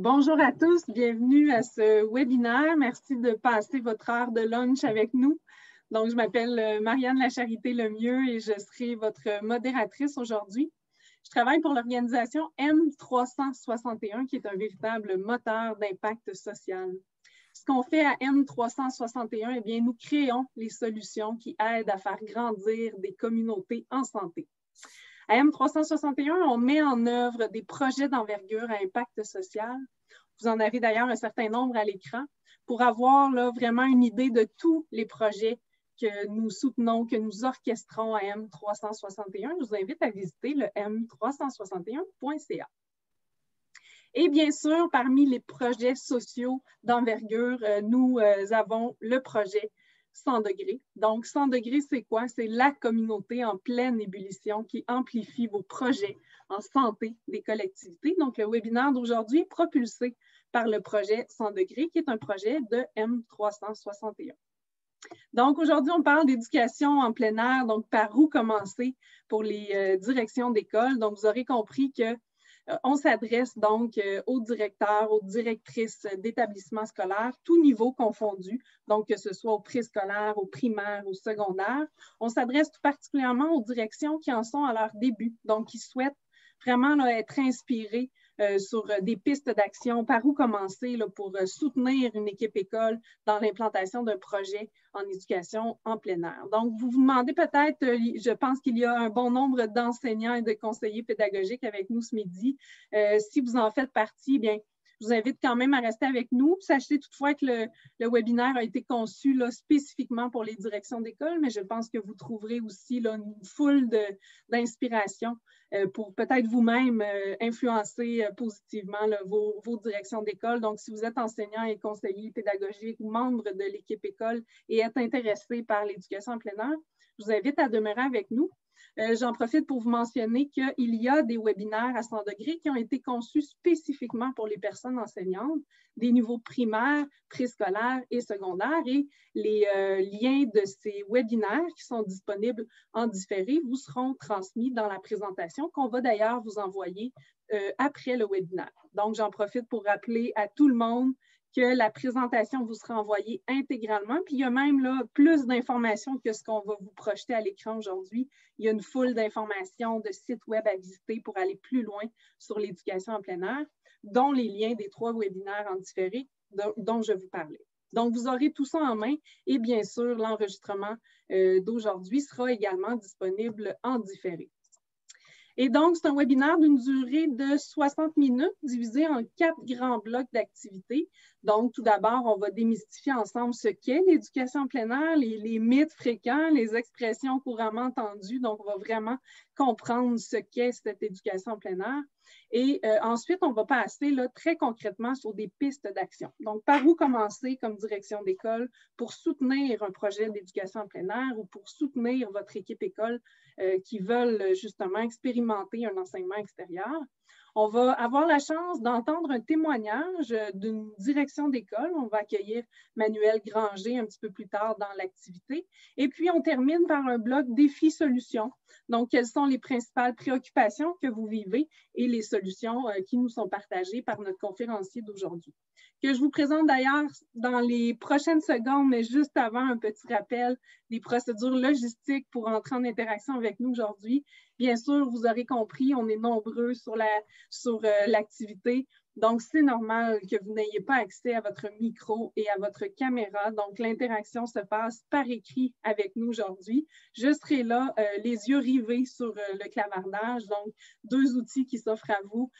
Bonjour à tous, bienvenue à ce webinaire. Merci de passer votre heure de lunch avec nous. Donc, je m'appelle Marianne Lacharité-Lemieux et je serai votre modératrice aujourd'hui. Je travaille pour l'organisation M361, qui est un véritable moteur d'impact social. Ce qu'on fait à M361, eh bien, nous créons les solutions qui aident à faire grandir des communautés en santé. À M361, on met en œuvre des projets d'envergure à impact social. Vous en avez d'ailleurs un certain nombre à l'écran pour avoir là, vraiment une idée de tous les projets que nous soutenons, que nous orchestrons à M361. Je vous invite à visiter le m361.ca. Et bien sûr, parmi les projets sociaux d'envergure, nous avons le projet 100 degrés. Donc, 100 degrés, c'est quoi? C'est la communauté en pleine ébullition qui amplifie vos projets en santé des collectivités. Donc, le webinaire d'aujourd'hui est propulsé par le projet 100 degrés, qui est un projet de M361. Donc, aujourd'hui, on parle d'éducation en plein air. Donc, par où commencer pour les directions d'école? Donc, vous aurez compris que on s'adresse donc aux directeurs, aux directrices d'établissements scolaires, tous niveaux confondus, donc que ce soit au préscolaire, au primaire, au secondaire. On s'adresse tout particulièrement aux directions qui en sont à leur début, donc qui souhaitent vraiment là, être inspirées sur des pistes d'action, par où commencer là, pour soutenir une équipe école dans l'implantation d'un projet en éducation en plein air. Donc, vous vous demandez peut-être, je pense qu'il y a un bon nombre d'enseignants et de conseillers pédagogiques avec nous ce midi. Si vous en faites partie, bien, je vous invite quand même à rester avec nous. Sachez toutefois que le webinaire a été conçu là, spécifiquement pour les directions d'école, mais je pense que vous trouverez aussi là, une foule d'inspiration pour peut-être vous-même influencer positivement là, vos directions d'école. Donc, si vous êtes enseignant et conseiller pédagogique ou membre de l'équipe école et êtes intéressé par l'éducation en plein air, je vous invite à demeurer avec nous. J'en profite pour vous mentionner qu'il y a des webinaires à 100 degrés qui ont été conçus spécifiquement pour les personnes enseignantes, des niveaux primaires, préscolaires et secondaires. Et les liens de ces webinaires qui sont disponibles en différé vous seront transmis dans la présentation qu'on va d'ailleurs vous envoyer après le webinaire. Donc, j'en profite pour rappeler à tout le monde que la présentation vous sera envoyée intégralement. Puis il y a même là, plus d'informations que ce qu'on va vous projeter à l'écran aujourd'hui. Il y a une foule d'informations, de sites web à visiter pour aller plus loin sur l'éducation en plein air, dont les liens des 3 webinaires en différé dont je vous parlais. Donc, vous aurez tout ça en main et bien sûr, l'enregistrement d'aujourd'hui sera également disponible en différé. Et donc, c'est un webinaire d'une durée de 60 minutes divisé en 4 grands blocs d'activités. Donc, tout d'abord, on va démystifier ensemble ce qu'est l'éducation en plein air, les mythes fréquents, les expressions couramment entendues. Donc, on va vraiment comprendre ce qu'est cette éducation en plein air. Et ensuite, on va passer là, très concrètement sur des pistes d'action. Donc, par où commencer comme direction d'école pour soutenir un projet d'éducation en plein air ou pour soutenir votre équipe école qui veulent justement expérimenter un enseignement extérieur. On va avoir la chance d'entendre un témoignage d'une direction d'école. On va accueillir Manuel Granger un petit peu plus tard dans l'activité. Et puis, on termine par un bloc défi-solutions. Donc, quelles sont les principales préoccupations que vous vivez et les solutions qui nous sont partagées par notre conférencier d'aujourd'hui. Que je vous présente d'ailleurs dans les prochaines secondes, mais juste avant, un petit rappel des procédures logistiques pour entrer en interaction avec nous aujourd'hui. Bien sûr, vous aurez compris, on est nombreux sur l'activité. Donc, c'est normal que vous n'ayez pas accès à votre micro et à votre caméra. Donc, l'interaction se passe par écrit avec nous aujourd'hui. Je serai là, les yeux rivés sur le clavardage. Donc, 2 outils qui s'offrent à vous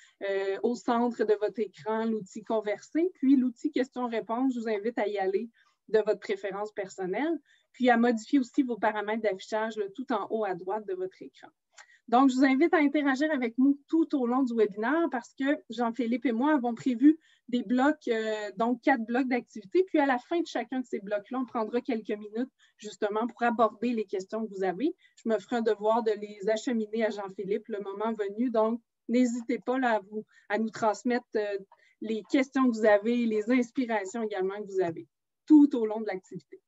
au centre de votre écran, l'outil Converser, puis l'outil Questions-réponses. Je vous invite à y aller de votre préférence personnelle, puis à modifier aussi vos paramètres d'affichage tout en haut à droite de votre écran. Donc, je vous invite à interagir avec nous tout au long du webinaire parce que Jean-Philippe et moi avons prévu des blocs, donc 4 blocs d'activités. Puis à la fin de chacun de ces blocs-là, on prendra quelques minutes justement pour aborder les questions que vous avez. Je me ferai un devoir de les acheminer à Jean-Philippe le moment venu. Donc, n'hésitez pas là, à nous transmettre les questions que vous avez, les inspirations également que vous avez tout au long de l'activité.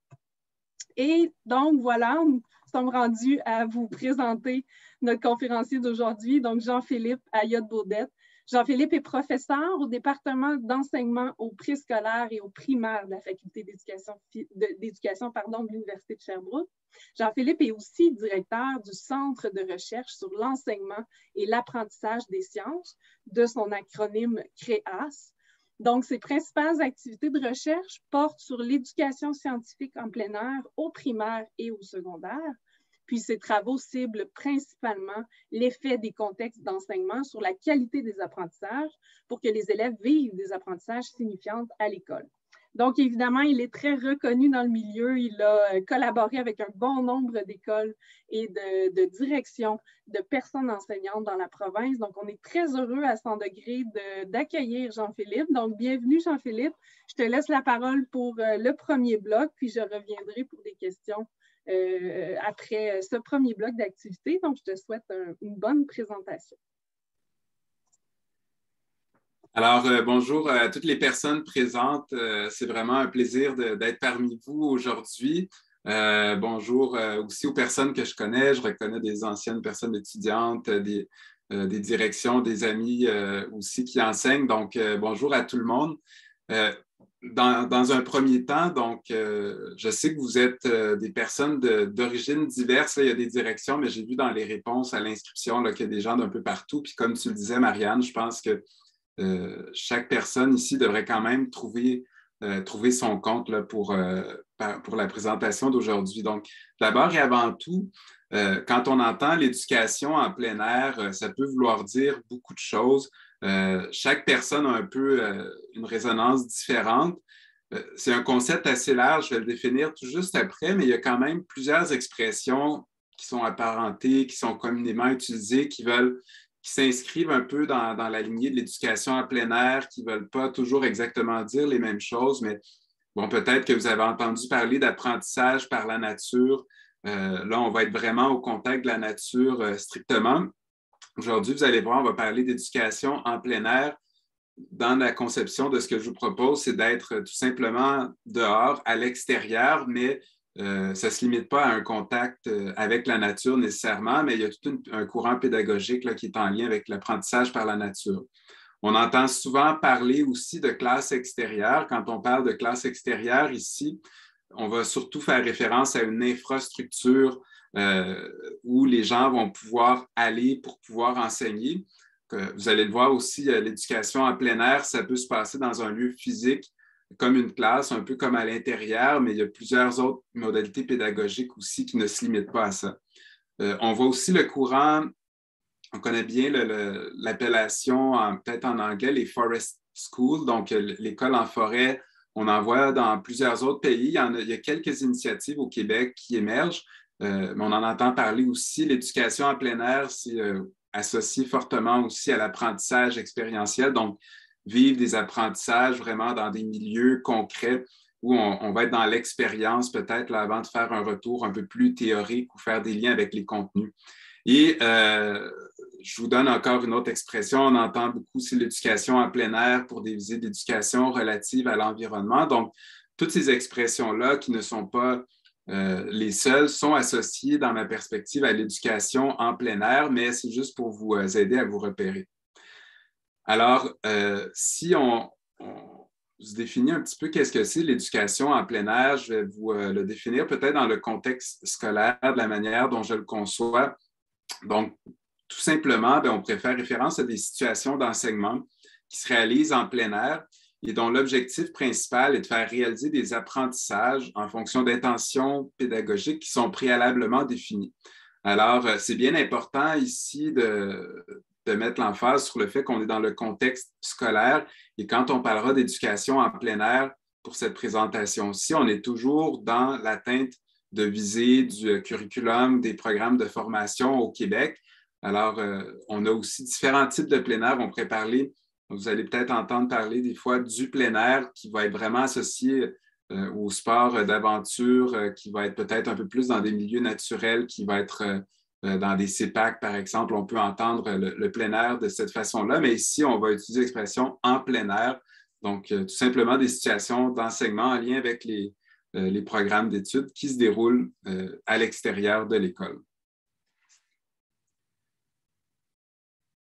Et donc, voilà, nous sommes rendus à vous présenter notre conférencier d'aujourd'hui, donc Jean-Philippe Ayotte-Baudette. Jean-Philippe est professeur au département d'enseignement au préscolaire et au primaire de la faculté d'éducation de l'Université de Sherbrooke. Jean-Philippe est aussi directeur du Centre de recherche sur l'enseignement et l'apprentissage des sciences, de son acronyme CREAS. Donc, ses principales activités de recherche portent sur l'éducation scientifique en plein air au primaire et au secondaire. Puis, ses travaux ciblent principalement l'effet des contextes d'enseignement sur la qualité des apprentissages pour que les élèves vivent des apprentissages signifiants à l'école. Donc, évidemment, il est très reconnu dans le milieu. Il a collaboré avec un bon nombre d'écoles et de directions de personnes enseignantes dans la province. Donc, on est très heureux à 100 degrés d'accueillir Jean-Philippe. Donc, bienvenue, Jean-Philippe. Je te laisse la parole pour le premier bloc, puis je reviendrai pour des questions après ce premier bloc d'activité. Donc, je te souhaite une bonne présentation. Alors, bonjour à toutes les personnes présentes. C'est vraiment un plaisir d'être parmi vous aujourd'hui. Bonjour aussi aux personnes que je connais. Je reconnais des anciennes personnes étudiantes, des directions, des amis aussi qui enseignent. Donc, bonjour à tout le monde. Dans un premier temps, donc, je sais que vous êtes des personnes d'origine diverse. Là, il y a des directions, mais j'ai vu dans les réponses à l'inscription qu'il y a des gens d'un peu partout. Puis comme tu le disais, Marianne, je pense que chaque personne ici devrait quand même trouver son compte là, pour la présentation d'aujourd'hui. Donc, d'abord et avant tout, quand on entend l'éducation en plein air, ça peut vouloir dire beaucoup de choses. Chaque personne a un peu une résonance différente. C'est un concept assez large, je vais le définir tout juste après, mais il y a quand même plusieurs expressions qui sont apparentées, qui sont communément utilisées, qui s'inscrivent un peu dans la lignée de l'éducation en plein air, qui ne veulent pas toujours exactement dire les mêmes choses, mais bon, peut-être que vous avez entendu parler d'apprentissage par la nature. Là, on va être vraiment au contact de la nature strictement. Aujourd'hui, vous allez voir, on va parler d'éducation en plein air. Dans la conception de ce que je vous propose, c'est d'être tout simplement dehors, à l'extérieur, mais ça ne se limite pas à un contact avec la nature nécessairement, mais il y a tout un courant pédagogique là, qui est en lien avec l'apprentissage par la nature. On entend souvent parler aussi de classe extérieure. Quand on parle de classe extérieure ici, on va surtout faire référence à une infrastructure où les gens vont pouvoir aller pour pouvoir enseigner. Vous allez le voir aussi, l'éducation en plein air, ça peut se passer dans un lieu physique, comme une classe, un peu comme à l'intérieur, mais il y a plusieurs autres modalités pédagogiques aussi qui ne se limitent pas à ça. On voit aussi le courant, on connaît bien l'appellation, peut-être en anglais, les forest schools, donc l'école en forêt. On en voit dans plusieurs autres pays. Il y a quelques initiatives au Québec qui émergent, mais on en entend parler aussi. L'éducation en plein air, c'est associé fortement aussi à l'apprentissage expérientiel, donc vivre des apprentissages vraiment dans des milieux concrets où on va être dans l'expérience peut-être là, avant de faire un retour un peu plus théorique ou faire des liens avec les contenus. Et je vous donne encore une autre expression. On entend beaucoup aussi l'éducation en plein air pour des visites d'éducation relatives à l'environnement. Donc, toutes ces expressions-là qui ne sont pas les seules sont associées dans ma perspective à l'éducation en plein air, mais c'est juste pour vous aider à vous repérer. Alors, si on se définit un petit peu qu'est-ce que c'est l'éducation en plein air, je vais vous le définir peut-être dans le contexte scolaire, de la manière dont je le conçois. Donc, tout simplement, on pourrait faire référence à des situations d'enseignement qui se réalisent en plein air et dont l'objectif principal est de faire réaliser des apprentissages en fonction d'intentions pédagogiques qui sont préalablement définies. Alors, c'est bien important ici de mettre l'emphase sur le fait qu'on est dans le contexte scolaire et quand on parlera d'éducation en plein air pour cette présentation-ci, on est toujours dans l'atteinte de visée du curriculum des programmes de formation au Québec. Alors, on a aussi différents types de plein air. On pourrait parler, vous allez peut-être entendre parler des fois du plein air qui va être vraiment associé au sport d'aventure, qui va être peut-être un peu plus dans des milieux naturels, qui va être dans des CEPAC, par exemple. On peut entendre le plein air de cette façon-là, mais ici, on va utiliser l'expression en plein air. Donc, tout simplement des situations d'enseignement en lien avec les programmes d'études qui se déroulent à l'extérieur de l'école.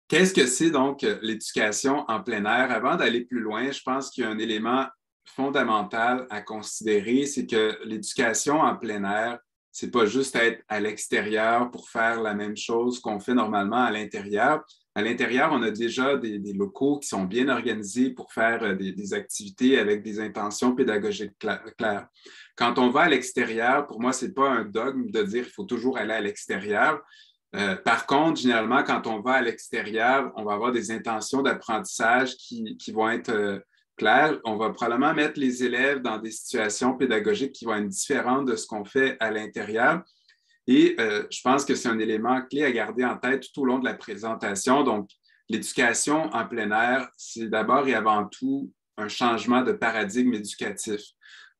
Qu'est-ce que c'est donc l'éducation en plein air? Avant d'aller plus loin, je pense qu'il y a un élément fondamental à considérer, c'est que l'éducation en plein air, c'est pas juste être à l'extérieur pour faire la même chose qu'on fait normalement à l'intérieur. À l'intérieur, on a déjà des locaux qui sont bien organisés pour faire des activités avec des intentions pédagogiques claires. Quand on va à l'extérieur, pour moi, c'est pas un dogme de dire qu'il faut toujours aller à l'extérieur. Par contre, généralement, quand on va à l'extérieur, on va avoir des intentions d'apprentissage qui vont être claires. On va probablement mettre les élèves dans des situations pédagogiques qui vont être différentes de ce qu'on fait à l'intérieur. Et je pense que c'est un élément clé à garder en tête tout au long de la présentation. Donc, l'éducation en plein air, c'est d'abord et avant tout un changement de paradigme éducatif.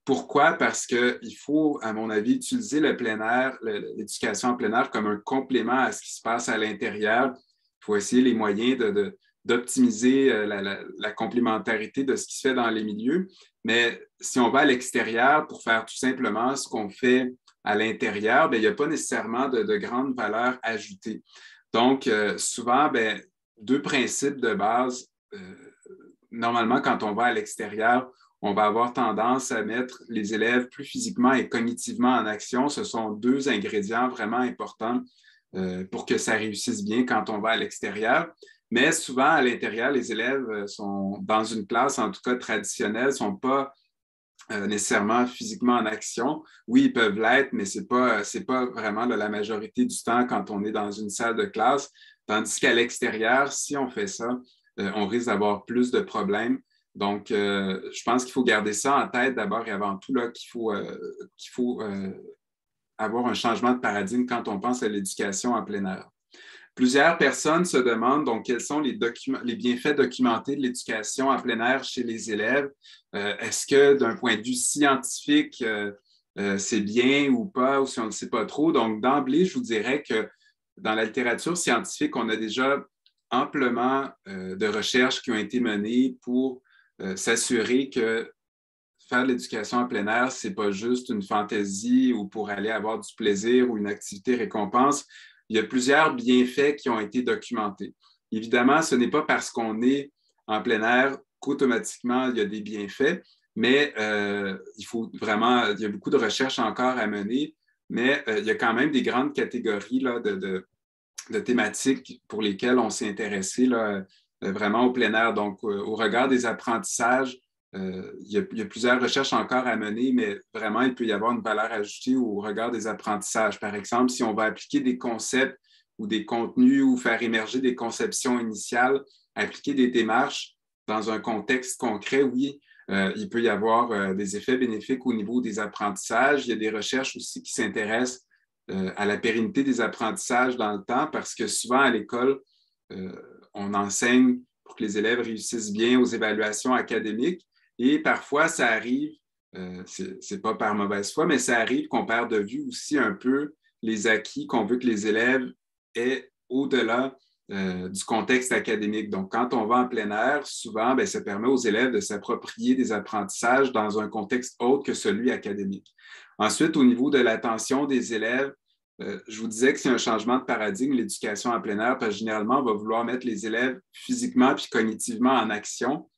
Pourquoi? Parce qu'il faut, à mon avis, utiliser le plein air, l'éducation en plein air comme un complément à ce qui se passe à l'intérieur. Il faut essayer les moyens d'optimiser la complémentarité de ce qui se fait dans les milieux. Mais si on va à l'extérieur pour faire tout simplement ce qu'on fait à l'intérieur, bien, il n'y a pas nécessairement de grande valeur ajoutée. Donc, souvent, bien, deux principes de base. Normalement, quand on va à l'extérieur, on va avoir tendance à mettre les élèves plus physiquement et cognitivement en action. Ce sont deux ingrédients vraiment importants pour que ça réussisse bien quand on va à l'extérieur. Mais souvent, à l'intérieur, les élèves sont dans une classe, en tout cas traditionnelle, ne sont pas nécessairement physiquement en action. Oui, ils peuvent l'être, mais ce n'est pas vraiment la majorité du temps quand on est dans une salle de classe. Tandis qu'à l'extérieur, si on fait ça, on risque d'avoir plus de problèmes. Donc, je pense qu'il faut garder ça en tête d'abord et avant tout, là, qu'il faut avoir un changement de paradigme quand on pense à l'éducation en plein air. Plusieurs personnes se demandent donc quels sont les bienfaits documentés de l'éducation en plein air chez les élèves. Est-ce que d'un point de vue scientifique, c'est bien ou pas, ou si on ne le sait pas trop? Donc, d'emblée, je vous dirais que dans la littérature scientifique, on a déjà amplement de recherches qui ont été menées pour s'assurer que faire de l'éducation en plein air, ce n'est pas juste une fantaisie ou pour aller avoir du plaisir ou une activité récompense. Il y a plusieurs bienfaits qui ont été documentés. Évidemment, ce n'est pas parce qu'on est en plein air qu'automatiquement il y a des bienfaits, mais il y a beaucoup de recherches encore à mener, mais il y a quand même des grandes catégories là, de thématiques pour lesquelles on s'est intéressé là, vraiment au plein air. Donc, au regard des apprentissages, il y a plusieurs recherches encore à mener, mais vraiment, il peut y avoir une valeur ajoutée au regard des apprentissages. Par exemple, si on va appliquer des concepts ou des contenus ou faire émerger des conceptions initiales, appliquer des démarches dans un contexte concret, oui, il peut y avoir des effets bénéfiques au niveau des apprentissages. Il y a des recherches aussi qui s'intéressent à la pérennité des apprentissages dans le temps parce que souvent à l'école, on enseigne pour que les élèves réussissent bien aux évaluations académiques. Et parfois, ça arrive, c'est pas par mauvaise foi, mais ça arrive qu'on perd de vue aussi un peu les acquis qu'on veut que les élèves aient au-delà du contexte académique. Donc, quand on va en plein air, souvent, bien, ça permet aux élèves de s'approprier des apprentissages dans un contexte autre que celui académique. Ensuite, au niveau de l'attention des élèves, je vous disais que c'est un changement de paradigme, l'éducation en plein air, parce que généralement, on va vouloir mettre les élèves physiquement puis cognitivement en action,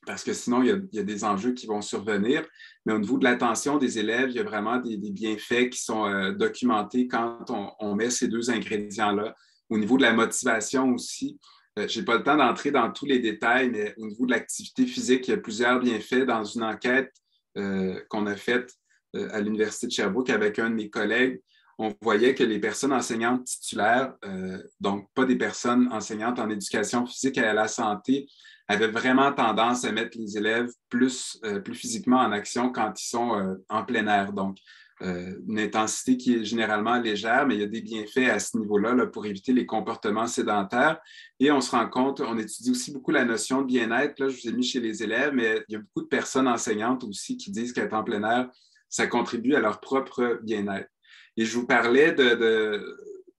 parce que sinon, il y a des enjeux qui vont survenir. Mais au niveau de l'attention des élèves, il y a vraiment des bienfaits qui sont documentés quand on met ces deux ingrédients-là. Au niveau de la motivation aussi, je n'ai pas le temps d'entrer dans tous les détails, mais au niveau de l'activité physique, il y a plusieurs bienfaits dans une enquête qu'on a faite à l'Université de Sherbrooke avec un de mes collègues. On voyait que les personnes enseignantes titulaires, donc pas des personnes enseignantes en éducation physique et à la santé, avaient vraiment tendance à mettre les élèves plus physiquement en action quand ils sont en plein air. Donc, une intensité qui est généralement légère, mais il y a des bienfaits à ce niveau-là là, pour éviter les comportements sédentaires. Et on se rend compte, on étudie aussi beaucoup la notion de bien-être. Là, je vous ai mis chez les élèves, mais il y a beaucoup de personnes enseignantes aussi qui disent qu'être en plein air, ça contribue à leur propre bien-être. Et je vous parlais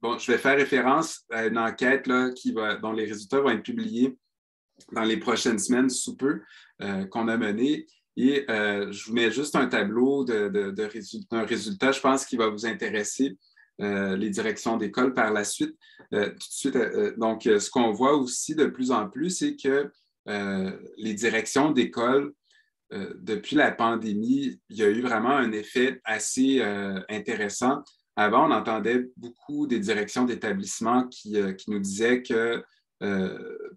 bon, je vais faire référence à une enquête là, dont les résultats vont être publiés dans les prochaines semaines, sous peu, qu'on a menée. Et je vous mets juste un tableau d'un résultat, je pense, qui va vous intéresser. les directions d'école par la suite. Tout de suite, donc, ce qu'on voit aussi de plus en plus, c'est que les directions d'école, depuis la pandémie, il y a eu vraiment un effet assez intéressant. Avant, on entendait beaucoup des directions d'établissement qui nous disaient que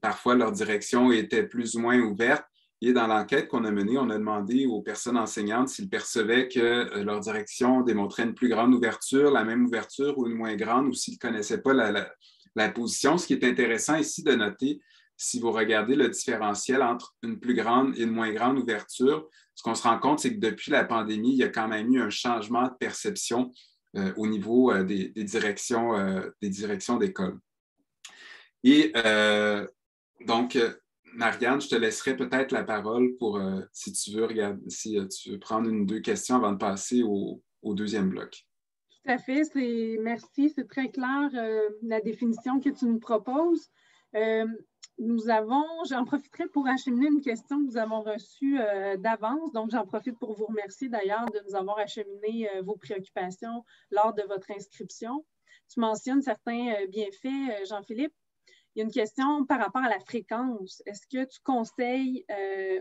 parfois leur direction était plus ou moins ouverte. Et dans l'enquête qu'on a menée, on a demandé aux personnes enseignantes s'ils percevaient que leur direction démontrait une plus grande ouverture, la même ouverture ou une moins grande, ou s'ils ne connaissaient pas la position. Ce qui est intéressant ici de noter, si vous regardez le différentiel entre une plus grande et une moins grande ouverture, ce qu'on se rend compte, c'est que depuis la pandémie, il y a quand même eu un changement de perception au niveau des directions d'école. Et donc, Marianne, je te laisserai peut-être la parole pour si tu veux prendre une ou deux questions avant de passer au deuxième bloc. Tout à fait, merci, c'est très clair la définition que tu nous proposes. J'en profiterai pour acheminer une question que nous avons reçue d'avance. Donc, j'en profite pour vous remercier d'ailleurs de nous avoir acheminé vos préoccupations lors de votre inscription. Tu mentionnes certains bienfaits, Jean-Philippe. Il y a une question par rapport à la fréquence. Est-ce que tu conseilles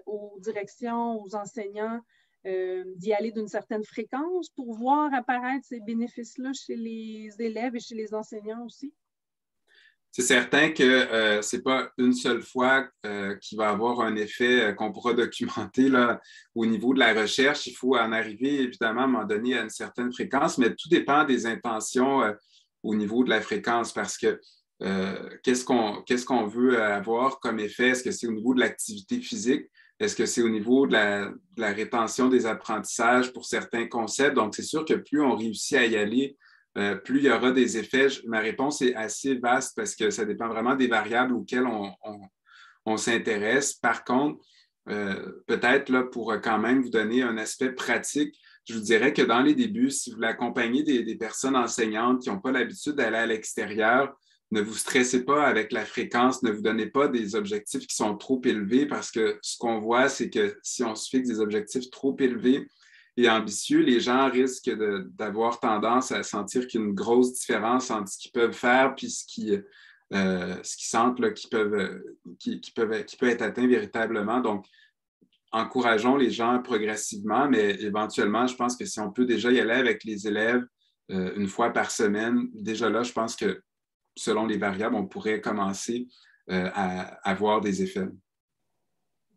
aux directions, aux enseignants d'y aller d'une certaine fréquence pour voir apparaître ces bénéfices-là chez les élèves et chez les enseignants aussi? C'est certain que ce n'est pas une seule fois qu'il va avoir un effet qu'on pourra documenter là, au niveau de la recherche. Il faut en arriver, évidemment, à un moment donné, à une certaine fréquence, mais tout dépend des intentions au niveau de la fréquence parce que qu'est-ce qu'on veut avoir comme effet? Est-ce que c'est au niveau de l'activité physique? Est-ce que c'est au niveau de la rétention des apprentissages pour certains concepts? Donc, c'est sûr que plus on réussit à y aller, plus il y aura des effets. Ma réponse est assez vaste parce que ça dépend vraiment des variables auxquelles on s'intéresse. Par contre, peut-être là, pour quand même vous donner un aspect pratique, je vous dirais que dans les débuts, si vous voulez accompagner des personnes enseignantes qui n'ont pas l'habitude d'aller à l'extérieur, ne vous stressez pas avec la fréquence, ne vous donnez pas des objectifs qui sont trop élevés parce que ce qu'on voit, c'est que si on se fixe des objectifs trop élevés et ambitieux, les gens risquent d'avoir tendance à sentir qu'il y a une grosse différence entre ce qu'ils peuvent faire et ce qu'ils sentent là, qui peut être atteint véritablement. Donc, encourageons les gens progressivement, mais éventuellement, je pense que si on peut déjà y aller avec les élèves une fois par semaine, déjà là, je pense que selon les variables, on pourrait commencer à avoir des effets.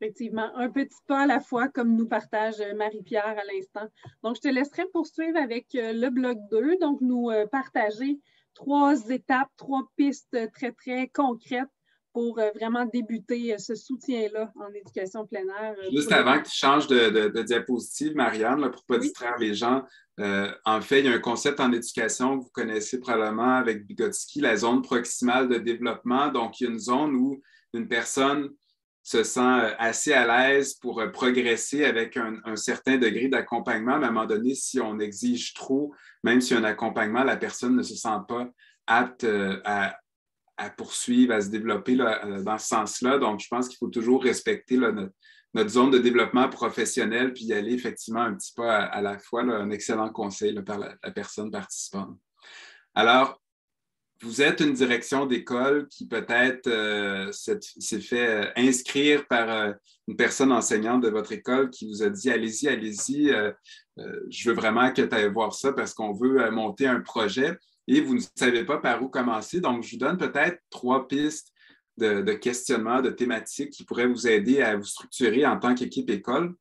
Effectivement, un petit pas à la fois, comme nous partage Marie-Pierre à l'instant. Donc, je te laisserai poursuivre avec le bloc 2, donc nous partager 3 étapes, 3 pistes très, très concrètes pour vraiment débuter ce soutien-là en éducation plein air. Juste avant que tu changes de diapositive, Marianne, là, pour ne pas distraire les gens, en fait, il y a un concept en éducation que vous connaissez probablement avec Vygotsky, la zone proximale de développement. Donc, il y a une zone où une personne se sent assez à l'aise pour progresser avec un certain degré d'accompagnement. Mais à un moment donné, si on exige trop, même si un accompagnement, la personne ne se sent pas apte à poursuivre, à se développer là, dans ce sens-là. Donc, je pense qu'il faut toujours respecter là, notre zone de développement professionnel puis y aller effectivement un petit pas à la fois. Là, un excellent conseil là, par la personne participante. Alors, vous êtes une direction d'école qui peut-être s'est fait inscrire par une personne enseignante de votre école qui vous a dit « Allez-y, allez-y, je veux vraiment que tu ailles voir ça parce qu'on veut monter un projet » et vous ne savez pas par où commencer. Donc, je vous donne peut-être 3 pistes de questionnement, de thématiques qui pourraient vous aider à vous structurer en tant qu'équipe école.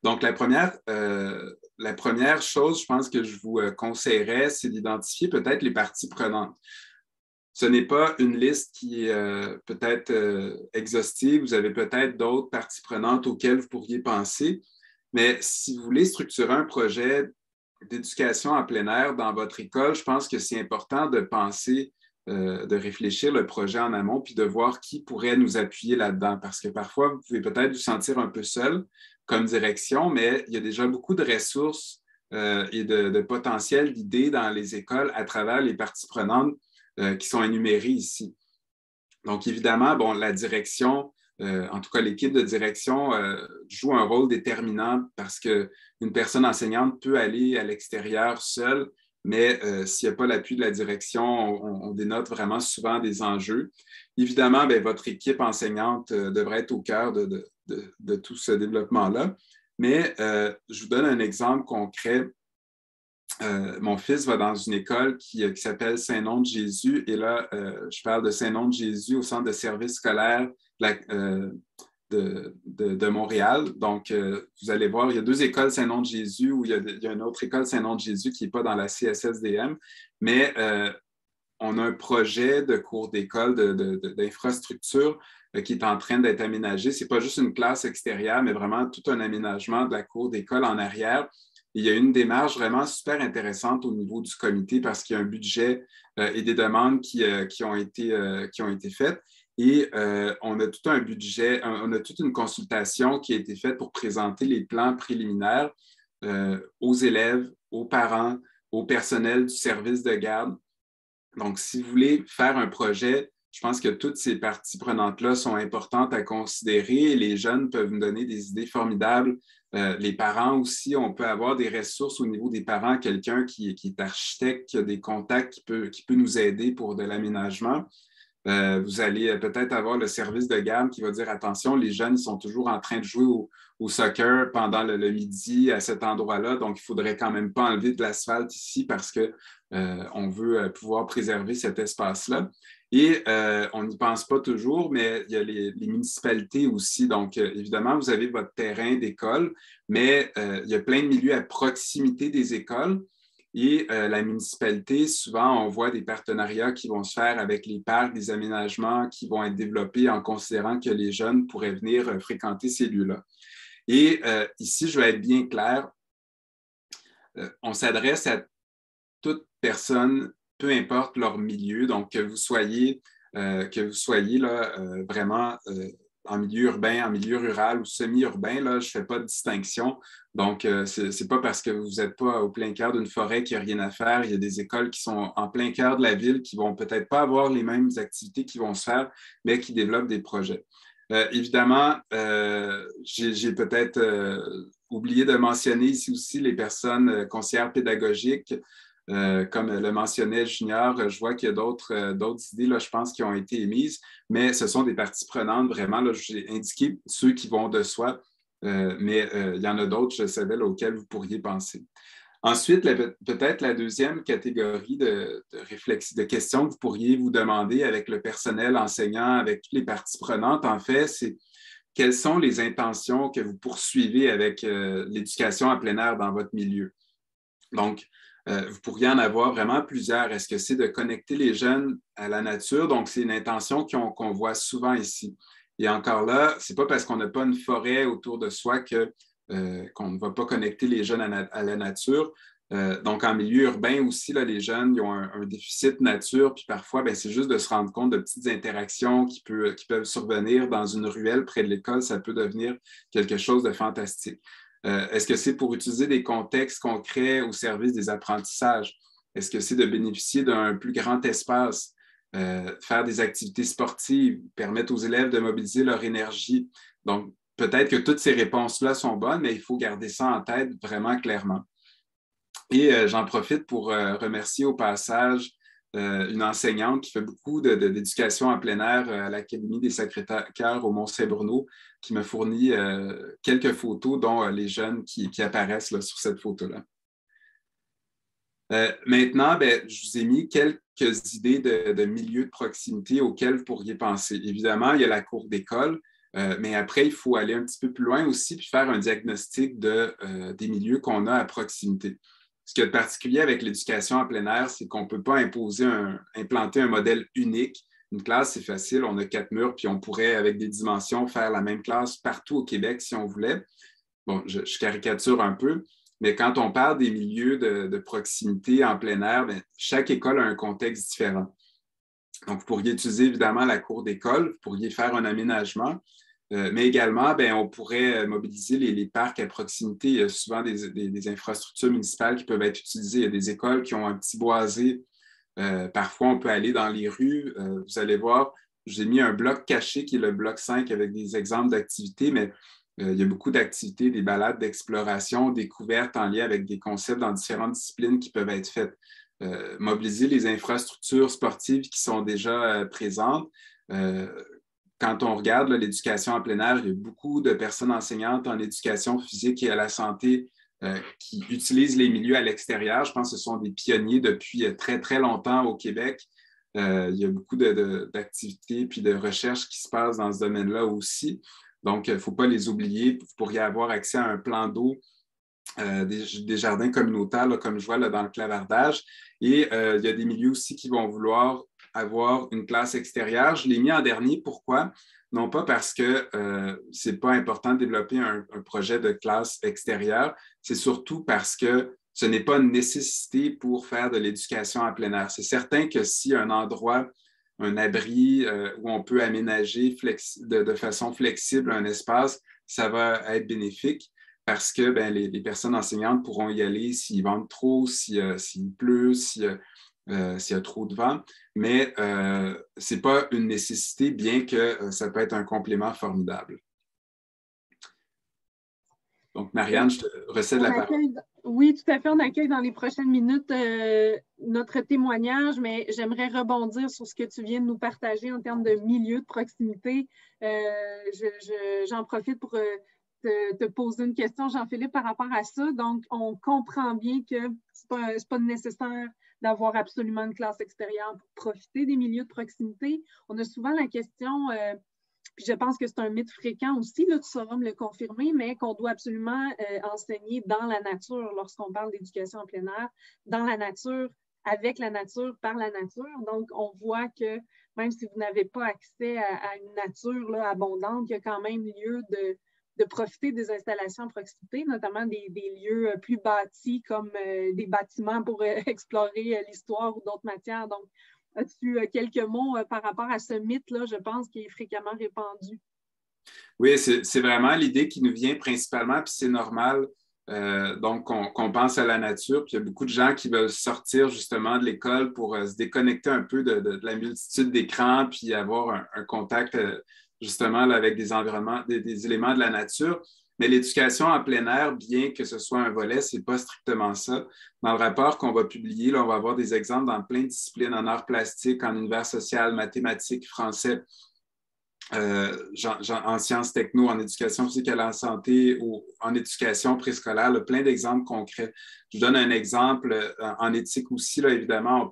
Donc, la première chose, je pense que je vous conseillerais, c'est d'identifier peut-être les parties prenantes. Ce n'est pas une liste qui est peut-être exhaustive. Vous avez peut-être d'autres parties prenantes auxquelles vous pourriez penser. Mais si vous voulez structurer un projet d'éducation en plein air dans votre école, je pense que c'est important de penser, de réfléchir le projet en amont puis de voir qui pourrait nous appuyer là-dedans. Parce que parfois, vous pouvez peut-être vous sentir un peu seul comme direction, mais il y a déjà beaucoup de ressources et de potentiel d'idées dans les écoles à travers les parties prenantes qui sont énumérées ici. Donc, évidemment, bon, la direction, en tout cas l'équipe de direction, joue un rôle déterminant parce qu'une personne enseignante peut aller à l'extérieur seule mais s'il n'y a pas l'appui de la direction, on dénote vraiment souvent des enjeux. Évidemment, bien, votre équipe enseignante devrait être au cœur de tout ce développement-là, mais je vous donne un exemple concret. Mon fils va dans une école qui s'appelle Saint-Nom-de-Jésus, et là, je parle de Saint-Nom-de-Jésus au centre de service scolaire de Montréal. Donc, vous allez voir, il y a 2 écoles Saint-Nom-de-Jésus, où il y a une autre école Saint-Nom-de-Jésus qui n'est pas dans la CSSDM, mais on a un projet de cours d'école d'infrastructure qui est en train d'être aménagé. Ce n'est pas juste une classe extérieure, mais vraiment tout un aménagement de la cour d'école en arrière. Il y a une démarche vraiment super intéressante au niveau du comité parce qu'il y a un budget et des demandes qui ont été faites. Et on a tout un budget, on a toute une consultation qui a été faite pour présenter les plans préliminaires aux élèves, aux parents, au personnel du service de garde. Donc, si vous voulez faire un projet, je pense que toutes ces parties prenantes-là sont importantes à considérer. Les jeunes peuvent nous donner des idées formidables. Les parents aussi, on peut avoir des ressources au niveau des parents, quelqu'un qui est architecte, qui a des contacts, qui peut nous aider pour de l'aménagement. Vous allez peut-être avoir le service de garde qui va dire attention, les jeunes sont toujours en train de jouer au soccer pendant le midi à cet endroit-là, donc il ne faudrait quand même pas enlever de l'asphalte ici parce qu'on veut pouvoir préserver cet espace-là. Et on n'y pense pas toujours, mais il y a les municipalités aussi. Donc, évidemment, vous avez votre terrain d'école, mais il y a plein de milieux à proximité des écoles. Et la municipalité, souvent, on voit des partenariats qui vont se faire avec les parcs, des aménagements qui vont être développés en considérant que les jeunes pourraient venir fréquenter ces lieux-là. Et ici, je vais être bien clair, on s'adresse à toute personne, peu importe leur milieu, donc que vous soyez là, vraiment en milieu urbain, en milieu rural ou semi-urbain, là, je ne fais pas de distinction. Donc, ce n'est pas parce que vous n'êtes pas au plein cœur d'une forêt qu'il n'y a rien à faire. Il y a des écoles qui sont en plein cœur de la ville qui ne vont peut-être pas avoir les mêmes activités qui vont se faire, mais qui développent des projets. Évidemment, j'ai peut-être oublié de mentionner ici aussi les personnes conseillères pédagogiques. Comme le mentionnait Junior, je vois qu'il y a d'autres idées, là, je pense, qui ont été émises, mais ce sont des parties prenantes, vraiment. Là, j'ai indiqué ceux qui vont de soi, mais il y en a d'autres, je savais, là, auxquels vous pourriez penser. Ensuite, peut-être la deuxième catégorie de questions que vous pourriez vous demander avec le personnel enseignant, avec toutes les parties prenantes, en fait, c'est quelles sont les intentions que vous poursuivez avec l'éducation en plein air dans votre milieu? Donc, vous pourriez en avoir vraiment plusieurs. Est-ce que c'est de connecter les jeunes à la nature? Donc, c'est une intention qu'on voit souvent ici. Et encore là, ce n'est pas parce qu'on n'a pas une forêt autour de soi qu'on ne va pas connecter les jeunes à la nature. Donc, en milieu urbain aussi, là, les jeunes ils ont un déficit nature, puis parfois, c'est juste de se rendre compte de petites interactions qui peuvent survenir dans une ruelle près de l'école. Ça peut devenir quelque chose de fantastique. Est-ce que c'est pour utiliser des contextes concrets au service des apprentissages? Est-ce que c'est de bénéficier d'un plus grand espace, faire des activités sportives, permettre aux élèves de mobiliser leur énergie? Donc, peut-être que toutes ces réponses-là sont bonnes, mais il faut garder ça en tête vraiment clairement. Et j'en profite pour remercier au passage une enseignante qui fait beaucoup d'éducation en plein air à l'Académie des Sacré-Cœur au Mont-Saint-Bruno, qui me fournit quelques photos, dont les jeunes qui apparaissent là, sur cette photo-là. Maintenant, je vous ai mis quelques idées de milieux de proximité auxquels vous pourriez penser. Évidemment, il y a la cour d'école, mais après, il faut aller un petit peu plus loin aussi puis faire un diagnostic des milieux qu'on a à proximité. Ce qu'il y a de particulier avec l'éducation en plein air, c'est qu'on ne peut pas implanter un modèle unique. Une classe, c'est facile, on a 4 murs, puis on pourrait, avec des dimensions, faire la même classe partout au Québec si on voulait. Bon, je caricature un peu, mais quand on parle des milieux de proximité en plein air, chaque école a un contexte différent. Donc, vous pourriez utiliser évidemment la cour d'école, vous pourriez faire un aménagement, mais également, on pourrait mobiliser les parcs à proximité. Il y a souvent des infrastructures municipales qui peuvent être utilisées. Il y a des écoles qui ont un petit boisé. Parfois, on peut aller dans les rues. Vous allez voir, j'ai mis un bloc caché qui est le bloc 5 avec des exemples d'activités, mais il y a beaucoup d'activités, des balades d'exploration, découvertes en lien avec des concepts dans différentes disciplines qui peuvent être faites. Mobiliser les infrastructures sportives qui sont déjà présentes. Quand on regarde l'éducation en plein air, il y a beaucoup de personnes enseignantes en éducation physique et à la santé qui utilisent les milieux à l'extérieur. Je pense que ce sont des pionniers depuis très, très longtemps au Québec. Il y a beaucoup d'activités puis de recherches qui se passent dans ce domaine-là aussi. Donc, il ne faut pas les oublier. Vous pourriez avoir accès à un plan d'eau, des jardins communautaires, là, comme je vois là, dans le clavardage. Et il y a des milieux aussi qui vont vouloir avoir une classe extérieure. Je l'ai mis en dernier. Pourquoi? Non pas parce que ce n'est pas important de développer un projet de classe extérieure, c'est surtout parce que ce n'est pas une nécessité pour faire de l'éducation en plein air. C'est certain que si un endroit, un abri où on peut aménager de façon flexible un espace, ça va être bénéfique parce que les personnes enseignantes pourront y aller s'il vente trop, s'il pleut, s'il y a trop de vent. Mais ce n'est pas une nécessité, bien que ça peut être un complément formidable. Donc, Marianne, je te recède la parole. Oui, tout à fait. On accueille dans les prochaines minutes notre témoignage, mais j'aimerais rebondir sur ce que tu viens de nous partager en termes de milieu de proximité. J'en profite pour te poser une question, Jean-Philippe, par rapport à ça. Donc, on comprend bien que ce n'est pas nécessaire d'avoir absolument une classe extérieure pour profiter des milieux de proximité. On a souvent la question... puis je pense que c'est un mythe fréquent aussi, là, tu sauras me le confirmer, mais qu'on doit absolument enseigner dans la nature lorsqu'on parle d'éducation en plein air, dans la nature, avec la nature, par la nature. Donc, on voit que même si vous n'avez pas accès à une nature là, abondante, il y a quand même lieu de profiter des installations en proximité, notamment des lieux plus bâtis comme des bâtiments pour explorer l'histoire ou d'autres matières. Donc, as-tu quelques mots par rapport à ce mythe-là, je pense, qui est fréquemment répandu? Oui, c'est vraiment l'idée qui nous vient principalement, puis c'est normal. Donc, qu'on pense à la nature, puis il y a beaucoup de gens qui veulent sortir justement de l'école pour se déconnecter un peu de la multitude d'écrans, puis avoir un contact justement là, avec des environnements, des éléments de la nature. Mais l'éducation en plein air, bien que ce soit un volet, ce n'est pas strictement ça. Dans le rapport qu'on va publier, là, on va avoir des exemples dans plein de disciplines, en arts plastiques, en univers social, mathématiques, français, en sciences techno, en éducation physique à la santé ou en éducation préscolaire, là, plein d'exemples concrets. Je donne un exemple en éthique aussi, là, évidemment,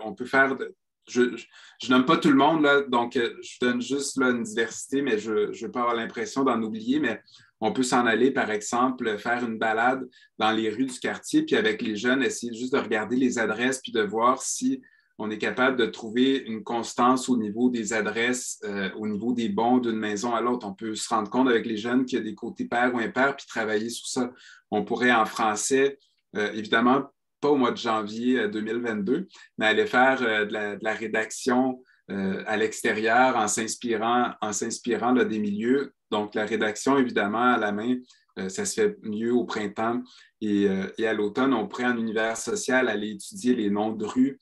on peut faire... Je nomme pas tout le monde, là, donc je donne juste là, une diversité, mais je ne veux pas avoir l'impression d'en oublier, mais on peut s'en aller, par exemple, faire une balade dans les rues du quartier, puis avec les jeunes, essayer juste de regarder les adresses, puis de voir si on est capable de trouver une constance au niveau des adresses, au niveau des bons d'une maison à l'autre. On peut se rendre compte avec les jeunes qu'il y a des côtés pairs ou impairs, puis travailler sur ça. On pourrait en français, évidemment, pas au mois de janvier 2022, mais aller faire de la rédaction à l'extérieur en s'inspirant là, des milieux. Donc, la rédaction, évidemment, à la main, ça se fait mieux au printemps et à l'automne. On pourrait, en univers social, aller étudier les noms de rues,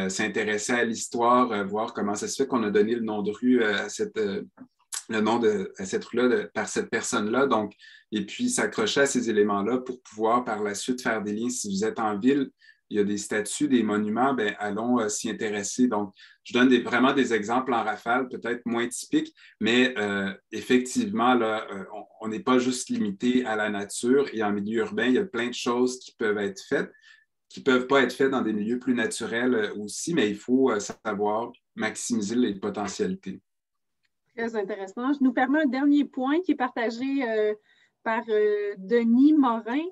s'intéresser à l'histoire, voir comment ça se fait qu'on a donné le nom de rue à cette rue-là par cette personne-là. Donc, et puis s'accrocher à ces éléments-là pour pouvoir par la suite faire des liens. Si vous êtes en ville, il y a des statues, des monuments, bien, allons s'y intéresser. Donc, je donne vraiment des exemples en rafale, peut-être moins typiques, mais effectivement, là, on n'est pas juste limité à la nature et en milieu urbain, il y a plein de choses qui peuvent être faites, qui ne peuvent pas être faites dans des milieux plus naturels aussi, mais il faut savoir maximiser les potentialités. Très intéressant. Je nous permets un dernier point qui est partagé par Denis Morin.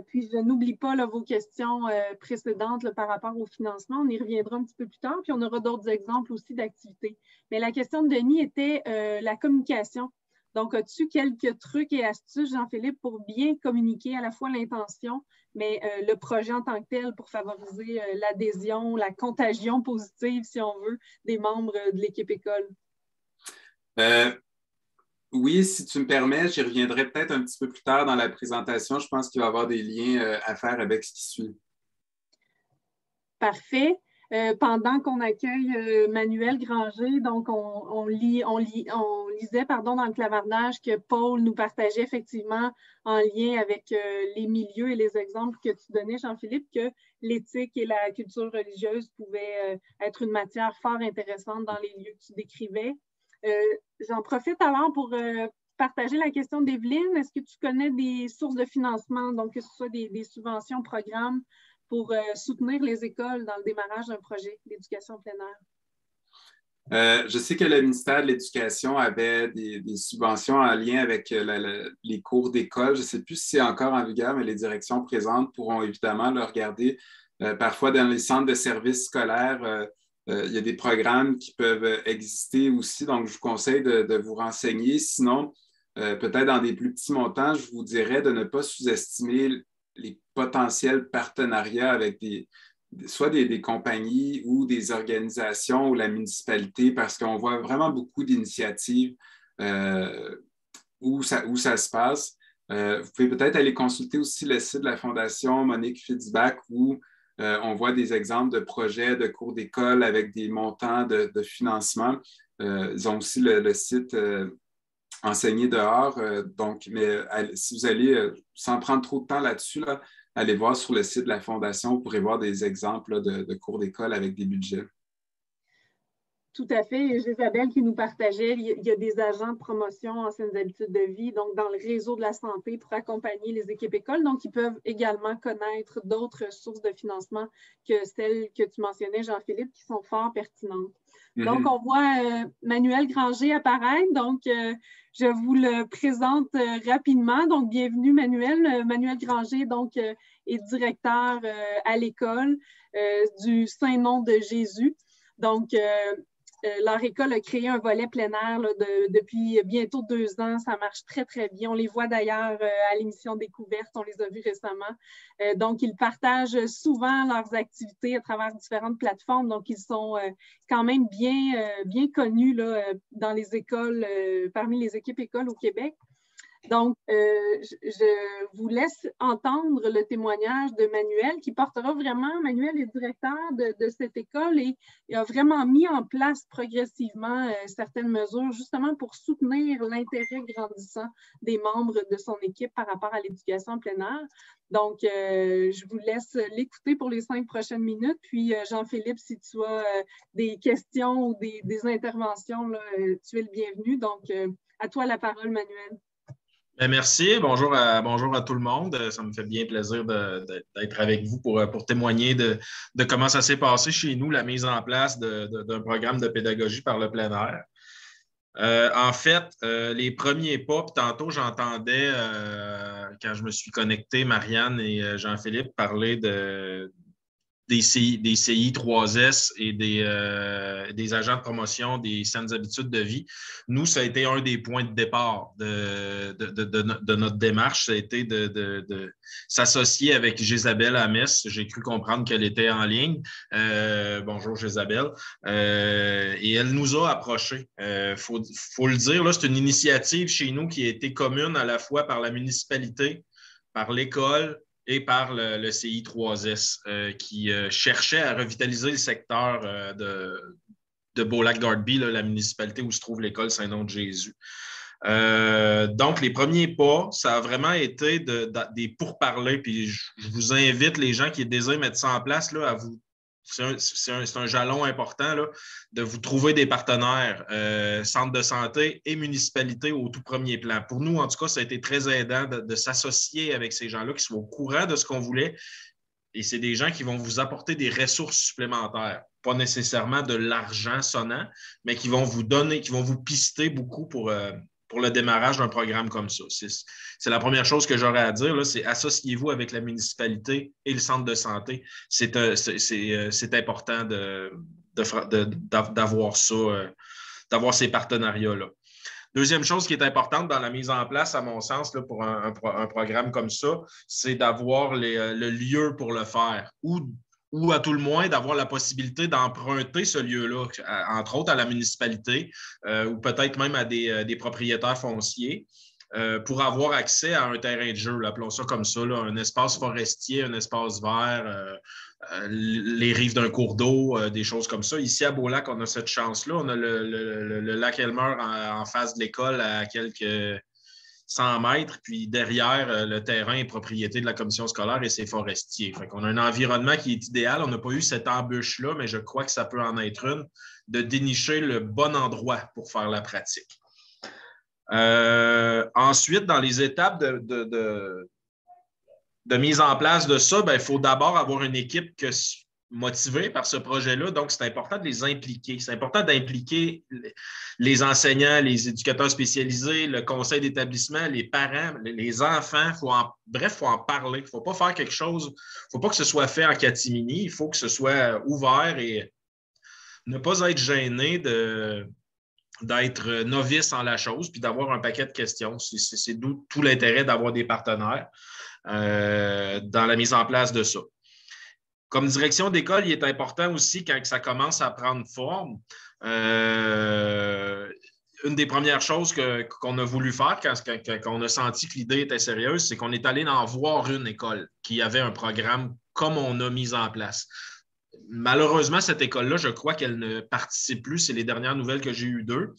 Puis je n'oublie pas là, vos questions précédentes là, par rapport au financement. On y reviendra un petit peu plus tard, puis on aura d'autres exemples aussi d'activités. Mais la question de Denis était la communication. Donc, as-tu quelques trucs et astuces, Jean-Philippe, pour bien communiquer à la fois l'intention, mais le projet en tant que tel pour favoriser l'adhésion, la contagion positive, si on veut, des membres de l'équipe école? Oui, si tu me permets, j'y reviendrai peut-être un petit peu plus tard dans la présentation. Je pense qu'il va y avoir des liens à faire avec ce qui suit. Parfait. pendant qu'on accueille Manuel Granger. Donc, on lisait dans le clavardage que Paul nous partageait effectivement en lien avec les milieux et les exemples que tu donnais, Jean-Philippe, que l'éthique et la culture religieuse pouvaient être une matière fort intéressante dans les lieux que tu décrivais. J'en profite alors pour partager la question d'Evelyne. Est-ce que tu connais des sources de financement, donc que ce soit des subventions, programmes, pour soutenir les écoles dans le démarrage d'un projet d'éducation plein air? Je sais que le ministère de l'Éducation avait des subventions en lien avec les cours d'école. Je ne sais plus si c'est encore en vigueur, mais les directions présentes pourront évidemment le regarder. Parfois, dans les centres de services scolaires, il y a des programmes qui peuvent exister aussi. Donc, je vous conseille de vous renseigner. Sinon, peut-être dans des plus petits montants, je vous dirais de ne pas sous-estimer les potentiels partenariats avec soit des compagnies ou des organisations ou la municipalité, parce qu'on voit vraiment beaucoup d'initiatives où ça se passe. Vous pouvez peut-être aller consulter aussi le site de la Fondation Monique Fitzbach où on voit des exemples de projets de cours d'école avec des montants de financement. Ils ont aussi le site Enseigner dehors. Mais si vous allez, sans prendre trop de temps là-dessus, allez voir sur le site de la Fondation, vous pourrez voir des exemples de cours d'école avec des budgets. Tout à fait. Il y a Isabelle qui nous partageait, il y a des agents de promotion anciennes habitudes de vie, donc dans le réseau de la santé pour accompagner les équipes écoles. Donc, ils peuvent également connaître d'autres sources de financement que celles que tu mentionnais, Jean-Philippe, qui sont fort pertinentes. Donc, on voit Manuel Granger apparaître. Donc, je vous le présente rapidement. Donc, bienvenue, Manuel. Manuel Granger, donc, est directeur à l'école du Saint-Nom de Jésus. Donc, leur école a créé un volet plein air depuis bientôt 2 ans. Ça marche très, très bien. On les voit d'ailleurs à l'émission Découverte. On les a vus récemment. Donc, ils partagent souvent leurs activités à travers différentes plateformes. Donc, ils sont quand même bien connus dans les écoles, parmi les équipes écoles au Québec. Donc, je vous laisse entendre le témoignage de Manuel qui portera vraiment, Manuel est directeur de cette école et a vraiment mis en place progressivement certaines mesures justement pour soutenir l'intérêt grandissant des membres de son équipe par rapport à l'éducation en plein air. Donc, je vous laisse l'écouter pour les 5 prochaines minutes. Puis, Jean-Philippe, si tu as des questions ou des interventions, tu es le bienvenu. Donc, à toi la parole, Manuel. Merci. Bonjour à tout le monde. Ça me fait bien plaisir d'être avec vous pour témoigner de comment ça s'est passé chez nous, la mise en place d'un programme de pédagogie par le plein air. En fait, les premiers pas, puis tantôt j'entendais, quand je me suis connecté, Marianne et Jean-Philippe parler des CI 3S et des agents de promotion des saines habitudes de vie. Nous, ça a été un des points de départ de notre démarche. Ça a été de s'associer avec Jésabelle à Metz. J'ai cru comprendre qu'elle était en ligne. Bonjour, Jésabelle. Et elle nous a approchés. Faut le dire, là, c'est une initiative chez nous qui a été commune à la fois par la municipalité, par l'école, et par le CI 3S qui cherchait à revitaliser le secteur de Beaulac-Darby, la municipalité où se trouve l'école Saint-Nom de Jésus. Donc, les premiers pas, ça a vraiment été des pourparlers. Puis je vous invite, les gens qui désirent mettre ça en place, là, à vous. C'est un jalon important là, de vous trouver des partenaires, centres de santé et municipalités au tout premier plan. Pour nous, en tout cas, ça a été très aidant de s'associer avec ces gens-là qui sont au courant de ce qu'on voulait. Et c'est des gens qui vont vous apporter des ressources supplémentaires. Pas nécessairement de l'argent sonnant, mais qui vont vous donner, qui vont vous pister beaucoup pour le démarrage d'un programme comme ça. C'est la première chose que j'aurais à dire, c'est associez-vous avec la municipalité et le centre de santé. C'est important d'avoir ça, d'avoir ces partenariats-là. Deuxième chose qui est importante dans la mise en place, à mon sens, là, pour un programme comme ça, c'est d'avoir le lieu pour le faire ou à tout le moins d'avoir la possibilité d'emprunter ce lieu-là, entre autres à la municipalité ou peut-être même à des propriétaires fonciers. pour avoir accès à un terrain de jeu, là, appelons ça comme ça, là, un espace forestier, un espace vert, les rives d'un cours d'eau, des choses comme ça. Ici, à Beaulac, on a cette chance-là. On a le lac Elmer en face de l'école à quelques 100 mètres, puis derrière, le terrain est propriété de la commission scolaire et c'est forestier. Fait qu'on a un environnement qui est idéal. On n'a pas eu cette embûche-là, mais je crois que ça peut en être une, de dénicher le bon endroit pour faire la pratique. Ensuite, dans les étapes de mise en place de ça, il faut d'abord avoir une équipe motivée par ce projet-là. Donc, c'est important de les impliquer. C'est important d'impliquer les enseignants, les éducateurs spécialisés, le conseil d'établissement, les parents, les enfants. Bref, il faut en parler. Il ne faut pas faire quelque chose. Il ne faut pas que ce soit fait en catimini. Il faut que ce soit ouvert et ne pas être gêné d'être novice en la chose puis d'avoir un paquet de questions. C'est d'où tout l'intérêt d'avoir des partenaires dans la mise en place de ça. Comme direction d'école, il est important aussi, quand ça commence à prendre forme, une des premières choses qu'on a voulu faire quand on a senti que l'idée était sérieuse, c'est qu'on est allé en voir une école qui avait un programme comme on a mis en place. Malheureusement, cette école-là, je crois qu'elle ne participe plus. C'est les dernières nouvelles que j'ai eues d'eux.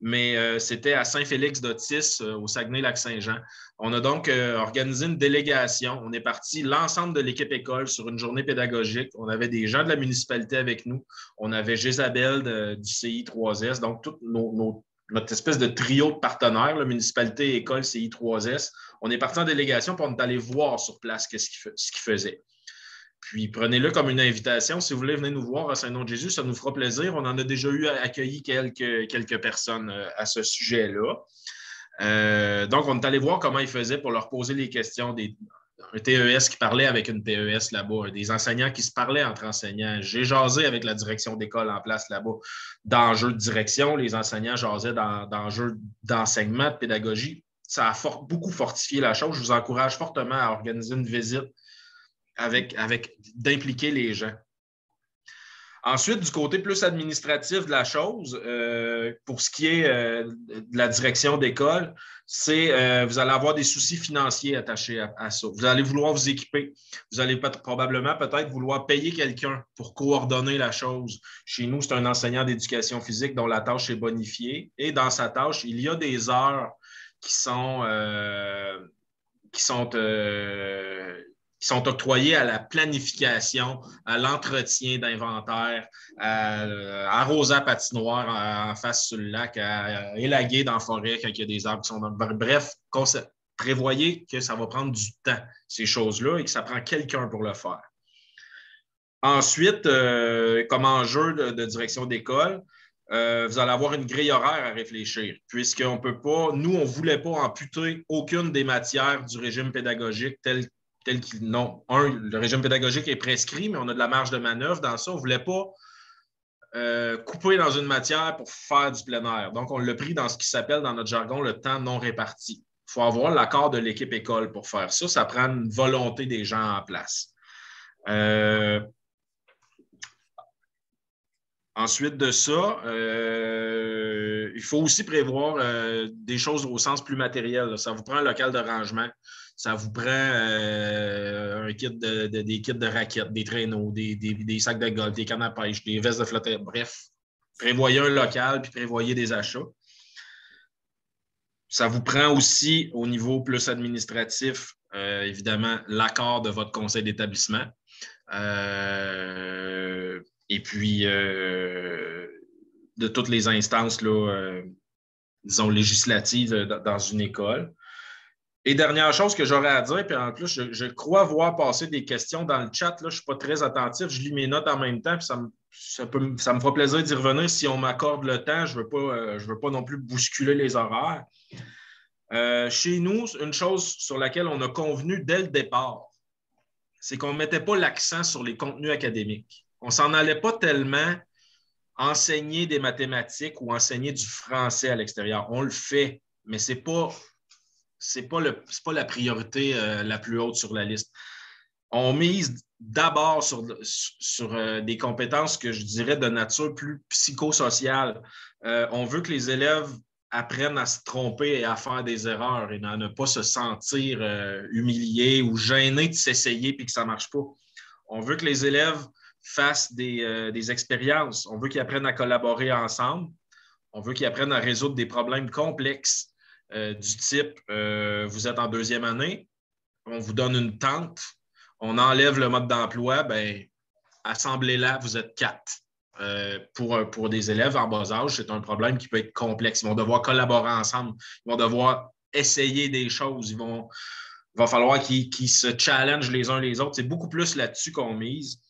Mais c'était à Saint-Félix-d'Otis, au Saguenay-Lac-Saint-Jean. On a donc organisé une délégation. On est parti, l'ensemble de l'équipe école, sur une journée pédagogique. On avait des gens de la municipalité avec nous. On avait Jésabelle du CI3S, donc tout notre espèce de trio de partenaires, la municipalité, école, CI3S. On est parti en délégation pour on est allé voir sur place ce qu'ils faisaient. Puis prenez-le comme une invitation. Si vous voulez venir nous voir à Saint-Nom-de-Jésus, ça nous fera plaisir. On en a déjà eu accueilli quelques personnes à ce sujet-là. Donc, on est allé voir comment ils faisaient pour leur poser les questions. Un TES qui parlait avec une TES là-bas, des enseignants qui se parlaient entre enseignants. J'ai jasé avec la direction d'école en place là-bas d'enjeux de direction. Les enseignants jasaient d'enjeux d'enseignement, de pédagogie. Ça a beaucoup fortifié la chose. Je vous encourage fortement à organiser une visite d'impliquer les gens. Ensuite, du côté plus administratif de la chose, pour ce qui est de la direction d'école, c'est vous allez avoir des soucis financiers attachés à ça. Vous allez vouloir vous équiper. Vous allez probablement peut-être vouloir payer quelqu'un pour coordonner la chose. Chez nous, c'est un enseignant d'éducation physique dont la tâche est bonifiée. Et dans sa tâche, il y a des heures qui sont octroyés à la planification, à l'entretien d'inventaire, à arroser la patinoire en face sur le lac, à élaguer dans la forêt quand il y a des arbres qui sont dans... Bref, prévoyez que ça va prendre du temps, ces choses-là, et que ça prend quelqu'un pour le faire. Ensuite, comme enjeu de direction d'école, vous allez avoir une grille horaire à réfléchir, puisqu'on ne peut pas, nous, on ne voulait pas amputer aucune des matières du régime pédagogique tel qu'il, non. Le régime pédagogique est prescrit, mais on a de la marge de manœuvre dans ça. On ne voulait pas couper dans une matière pour faire du plein air. Donc, on l'a pris dans ce qui s'appelle, dans notre jargon, le temps non réparti. Il faut avoir l'accord de l'équipe école pour faire ça. Ça prend une volonté des gens en place. Ensuite de ça, il faut aussi prévoir des choses au sens plus matériel. Ça vous prend un local de rangement. Ça vous prend des kits de raquettes, des traîneaux, des sacs de golf, des cannes à pêche, des vestes de flotteur. Bref, prévoyez un local puis prévoyez des achats. Ça vous prend aussi, au niveau plus administratif, évidemment, l'accord de votre conseil d'établissement. Et puis, de toutes les instances, là, disons, législatives dans une école. Et dernière chose que j'aurais à dire, puis en plus, je crois voir passer des questions dans le chat. Là, je ne suis pas très attentif, je lis mes notes en même temps, puis ça me fera plaisir d'y revenir si on m'accorde le temps. Je ne veux pas non plus bousculer les horaires. Chez nous, une chose sur laquelle on a convenu dès le départ, c'est qu'on ne mettait pas l'accent sur les contenus académiques. On ne s'en allait pas tellement enseigner des mathématiques ou enseigner du français à l'extérieur. On le fait, mais ce n'est pas la priorité la plus haute sur la liste. On mise d'abord sur des compétences que je dirais de nature plus psychosociale. On veut que les élèves apprennent à se tromper et à faire des erreurs et à ne pas se sentir humiliés ou gênés de s'essayer et que ça ne marche pas. On veut que les élèves fassent des expériences. On veut qu'ils apprennent à collaborer ensemble. On veut qu'ils apprennent à résoudre des problèmes complexes du type vous êtes en 2e année, on vous donne une tente, on enlève le mode d'emploi, bien, assemblez-la, vous êtes 4. Pour des élèves en bas âge, c'est un problème qui peut être complexe. Ils vont devoir collaborer ensemble. Ils vont devoir essayer des choses. Il va falloir qu'ils se challengent les uns les autres. C'est beaucoup plus là-dessus qu'on mise.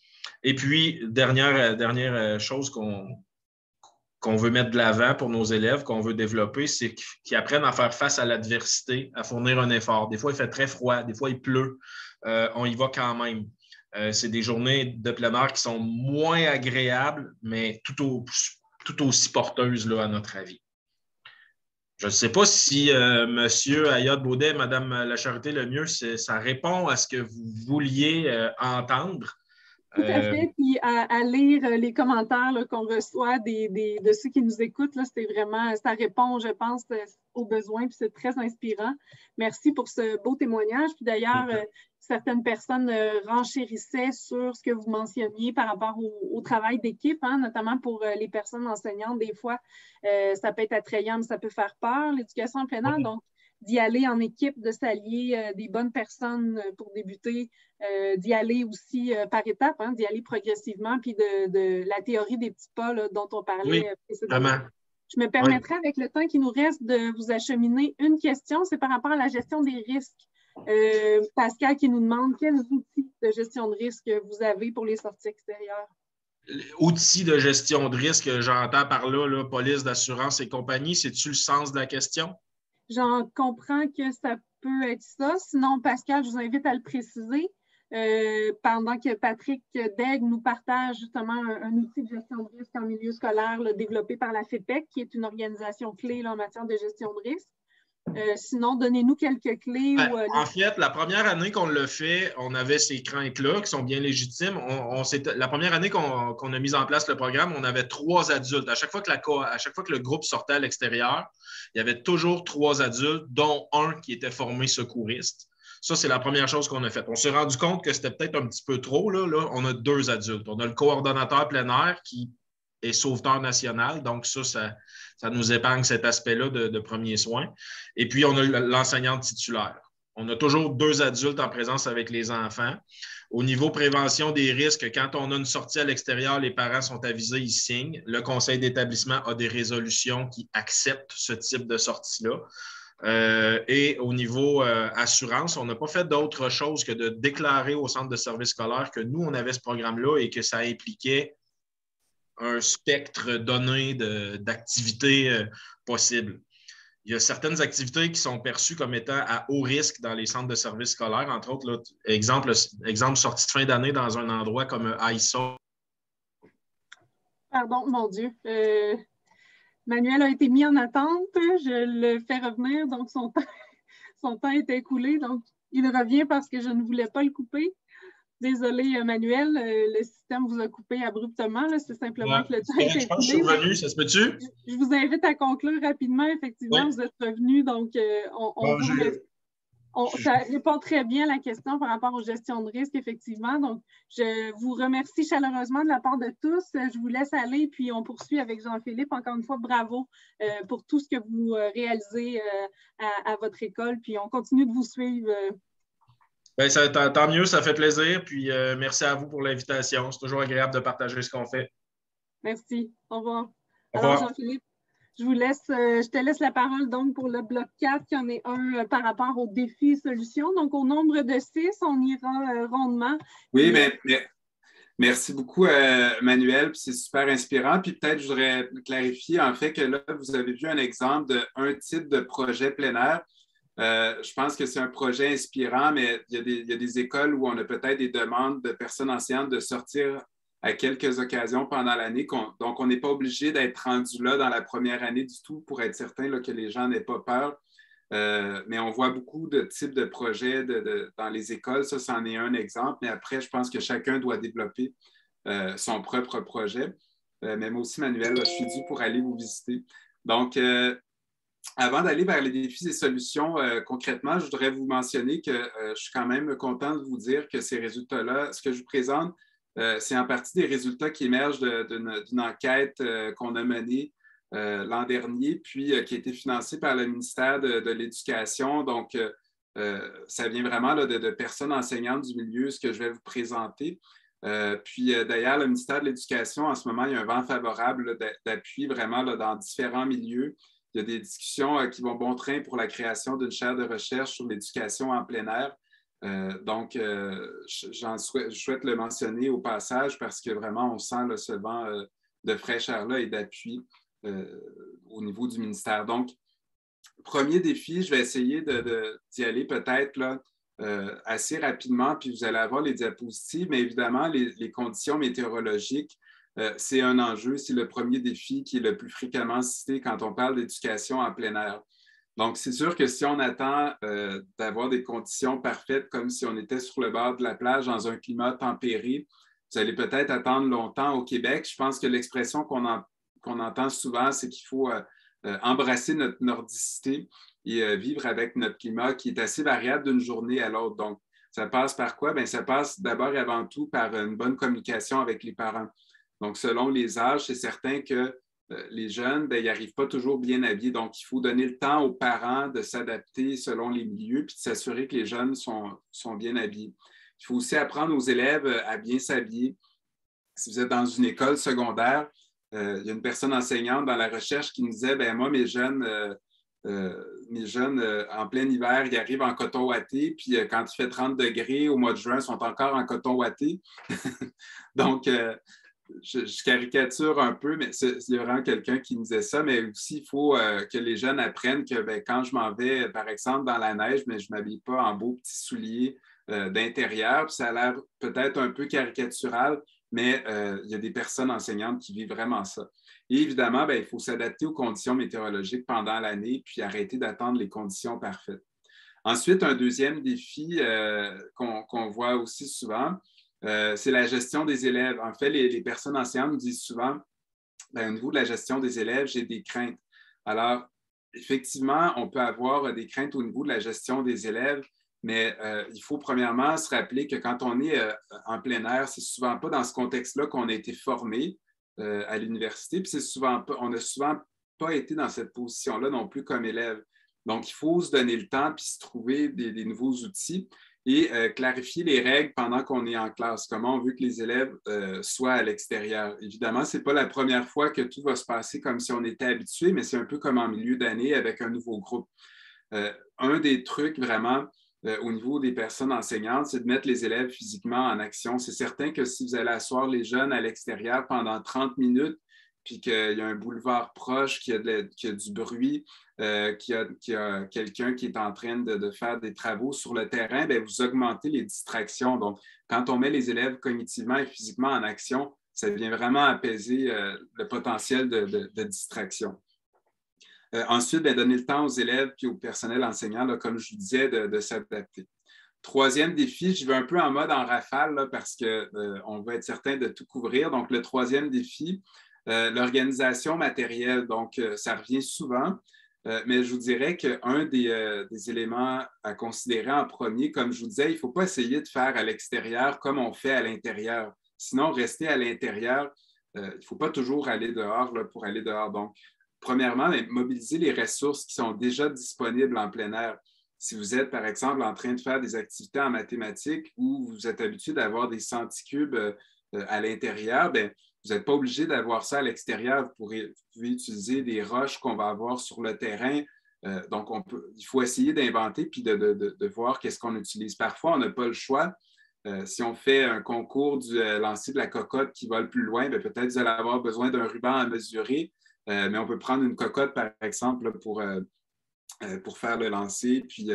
Et puis, dernière chose qu'on veut mettre de l'avant pour nos élèves, qu'on veut développer, c'est qu'ils apprennent à faire face à l'adversité, à fournir un effort. Des fois, il fait très froid, des fois, il pleut. On y va quand même. C'est des journées de plein air qui sont moins agréables, mais tout aussi porteuses là, à notre avis. Je ne sais pas si M. Ayotte-Baudet et Mme Lacharité-Lemieux, ça répond à ce que vous vouliez entendre. Tout à fait. Puis à lire les commentaires qu'on reçoit de ceux qui nous écoutent, là, c'est vraiment, ça répond, je pense, aux besoins, puis c'est très inspirant. Merci pour ce beau témoignage. Puis d'ailleurs, certaines personnes renchérissaient sur ce que vous mentionniez par rapport au travail d'équipe, hein, notamment pour les personnes enseignantes. Des fois, ça peut être attrayant, mais ça peut faire peur, l'éducation en plein air. Donc, d'y aller en équipe, de s'allier des bonnes personnes pour débuter, d'y aller aussi par étapes, hein, d'y aller progressivement, puis de la théorie des petits pas là, dont on parlait précédemment. Vraiment. Je me permettrai, avec le temps qui nous reste, de vous acheminer une question. C'est par rapport à la gestion des risques. Pascal qui nous demande quels outils de gestion de risque vous avez pour les sorties extérieures. Outils de gestion de risque, j'entends par là, police d'assurance et compagnie. C'est-tu le sens de la question? J'en comprends que ça peut être ça. Sinon, Pascal, je vous invite à le préciser. Pendant que Patrick Daigle nous partage justement un outil de gestion de risque en milieu scolaire là, développé par la FEPEC, qui est une organisation clé là, en matière de gestion de risque. Sinon, donnez-nous quelques clés. En fait, la première année qu'on l'a fait, on avait ces craintes-là qui sont bien légitimes. La première année qu'on a mis en place le programme, on avait 3 adultes. À chaque fois que le groupe sortait à l'extérieur, il y avait toujours 3 adultes, dont un qui était formé secouriste. Ça, c'est la première chose qu'on a faite. On s'est rendu compte que c'était peut-être un petit peu trop. Là, on a 2 adultes. On a le coordonnateur plein air qui est sauveteur national. Donc, ça nous épargne cet aspect-là de premiers soins. Et puis, on a l'enseignante titulaire. On a toujours 2 adultes en présence avec les enfants. Au niveau prévention des risques, quand on a une sortie à l'extérieur, les parents sont avisés, ils signent. Le conseil d'établissement a des résolutions qui acceptent ce type de sortie-là. Et au niveau assurance, on n'a pas fait d'autre chose que de déclarer au centre de service scolaire que nous, on avait ce programme-là et que ça impliquait un spectre donné d'activités possibles. Il y a certaines activités qui sont perçues comme étant à haut risque dans les centres de services scolaires, entre autres, là, exemple sortie de fin d'année dans un endroit comme ISA. Pardon, mon Dieu. Manuel a été mis en attente. Je le fais revenir, donc son temps est écoulé. Donc, il revient parce que je ne voulais pas le couper. Désolé, Manuel, le système vous a coupé abruptement. C'est simplement que le temps est écoulé. Je pense que je suis revenu, ça se peut-tu? Je vous invite à conclure rapidement. Effectivement, vous êtes revenu. Donc, ça répond très bien à la question par rapport aux gestions de risque, effectivement. Donc, je vous remercie chaleureusement de la part de tous. Je vous laisse aller, puis on poursuit avec Jean-Philippe. Encore une fois, bravo pour tout ce que vous réalisez à votre école. Puis on continue de vous suivre. Bien, tant mieux, ça fait plaisir. Puis merci à vous pour l'invitation. C'est toujours agréable de partager ce qu'on fait. Merci. Au revoir. Au revoir. Alors, Jean-Philippe, je te laisse la parole donc pour le bloc 4, qui en est un par rapport aux défis et solutions. Donc, au nombre de 6, on ira rondement. Oui, mais merci beaucoup, Manuel. C'est super inspirant. Puis peut-être, je voudrais clarifier en fait que là, vous avez vu un exemple d'un type de projet plein air. Je pense que c'est un projet inspirant, mais il y a des écoles où on a peut-être des demandes de personnes enseignantes de sortir à quelques occasions pendant l'année. Donc, on n'est pas obligé d'être rendu là dans la première année du tout pour être certain là, que les gens n'aient pas peur. Mais on voit beaucoup de types de projets dans les écoles. Ça, c'en est un exemple. Mais après, je pense que chacun doit développer son propre projet. Mais moi aussi, Manuel, là, je suis dû pour aller vous visiter. Donc, Avant d'aller vers les défis et solutions, concrètement, je voudrais vous mentionner que je suis quand même content de vous dire que ces résultats-là, ce que je vous présente, c'est en partie des résultats qui émergent d'une enquête qu'on a menée l'an dernier, puis qui a été financée par le ministère de l'Éducation. Donc, ça vient vraiment là, de personnes enseignantes du milieu, ce que je vais vous présenter. Puis d'ailleurs, le ministère de l'Éducation, en ce moment, il y a un vent favorable d'appui vraiment là, dans différents milieux. Il y a des discussions qui vont bon train pour la création d'une chaire de recherche sur l'éducation en plein air. Donc, je souhaite le mentionner au passage parce que vraiment, on sent là, ce vent de fraîcheur-là et d'appui au niveau du ministère. Donc, premier défi, je vais essayer d'y aller peut-être là, assez rapidement, puis vous allez avoir les diapositives, mais évidemment, les conditions météorologiques, c'est un enjeu, c'est le premier défi qui est le plus fréquemment cité quand on parle d'éducation en plein air. Donc, c'est sûr que si on attend d'avoir des conditions parfaites, comme si on était sur le bord de la plage dans un climat tempéré, vous allez peut-être attendre longtemps au Québec. Je pense que l'expression qu'on entend souvent, c'est qu'il faut embrasser notre nordicité et vivre avec notre climat qui est assez variable d'une journée à l'autre. Donc, ça passe par quoi? Bien, ça passe d'abord et avant tout par une bonne communication avec les parents. Donc, selon les âges, c'est certain que les jeunes, bien, ils n'arrivent pas toujours bien habillés. Donc, il faut donner le temps aux parents de s'adapter selon les milieux puis de s'assurer que les jeunes sont bien habillés. Il faut aussi apprendre aux élèves à bien s'habiller. Si vous êtes dans une école secondaire, il y a une personne enseignante dans la recherche qui nous disait, bien, moi, mes jeunes en plein hiver, ils arrivent en coton ouaté, puis quand il fait 30 degrés au mois de juin, ils sont encore en coton ouaté. Donc, je caricature un peu, mais c'est vraiment quelqu'un qui nous disait ça, mais aussi, il faut que les jeunes apprennent que bien, quand je m'en vais, par exemple, dans la neige, mais je ne m'habille pas en beaux petits souliers d'intérieur. Ça a l'air peut-être un peu caricatural, mais il y a des personnes enseignantes qui vivent vraiment ça. Et évidemment, bien, il faut s'adapter aux conditions météorologiques pendant l'année, puis arrêter d'attendre les conditions parfaites. Ensuite, un deuxième défi qu'on voit aussi souvent, c'est la gestion des élèves. En fait, les personnes enseignantes nous disent souvent, bien, au niveau de la gestion des élèves, j'ai des craintes. Alors, effectivement, on peut avoir des craintes au niveau de la gestion des élèves, mais il faut premièrement se rappeler que quand on est en plein air, c'est souvent pas dans ce contexte-là qu'on a été formé à l'université, puis on n'a souvent pas été dans cette position-là non plus comme élève. Donc, il faut se donner le temps puis se trouver des nouveaux outils et clarifier les règles pendant qu'on est en classe, comment on veut que les élèves soient à l'extérieur. Évidemment, ce n'est pas la première fois que tout va se passer comme si on était habitué, mais c'est un peu comme en milieu d'année avec un nouveau groupe. Un des trucs vraiment au niveau des personnes enseignantes, c'est de mettre les élèves physiquement en action. C'est certain que si vous allez asseoir les jeunes à l'extérieur pendant 30 minutes, puis qu'il y a un boulevard proche, qu'il y a du bruit, qu'il y a quelqu'un qui est en train de faire des travaux sur le terrain, bien, vous augmentez les distractions. Donc, quand on met les élèves cognitivement et physiquement en action, ça vient vraiment apaiser le potentiel de distraction. Ensuite, bien, donner le temps aux élèves et au personnel enseignant, là, comme je vous disais, de s'adapter. Troisième défi, je vais un peu en mode en rafale là, parce qu'on veut être certain de tout couvrir. Donc, le troisième défi, l'organisation matérielle. Donc, ça revient souvent, mais je vous dirais qu'un des éléments à considérer en premier, comme je vous disais, il ne faut pas essayer de faire à l'extérieur comme on fait à l'intérieur. Sinon, rester à l'intérieur, il ne faut pas toujours aller dehors là, pour aller dehors. Donc, premièrement, mobiliser les ressources qui sont déjà disponibles en plein air. Si vous êtes, par exemple, en train de faire des activités en mathématiques ou vous êtes habitué d'avoir des centicubes à l'intérieur, bien, vous n'êtes pas obligé d'avoir ça à l'extérieur. Vous pouvez utiliser des roches qu'on va avoir sur le terrain. Donc, il faut essayer d'inventer puis de voir qu'est-ce qu'on utilise. Parfois, on n'a pas le choix. Si on fait un concours du lancer de la cocotte qui va le plus loin, peut-être vous allez avoir besoin d'un ruban à mesurer. Mais on peut prendre une cocotte, par exemple, là, pour faire le lancer, puis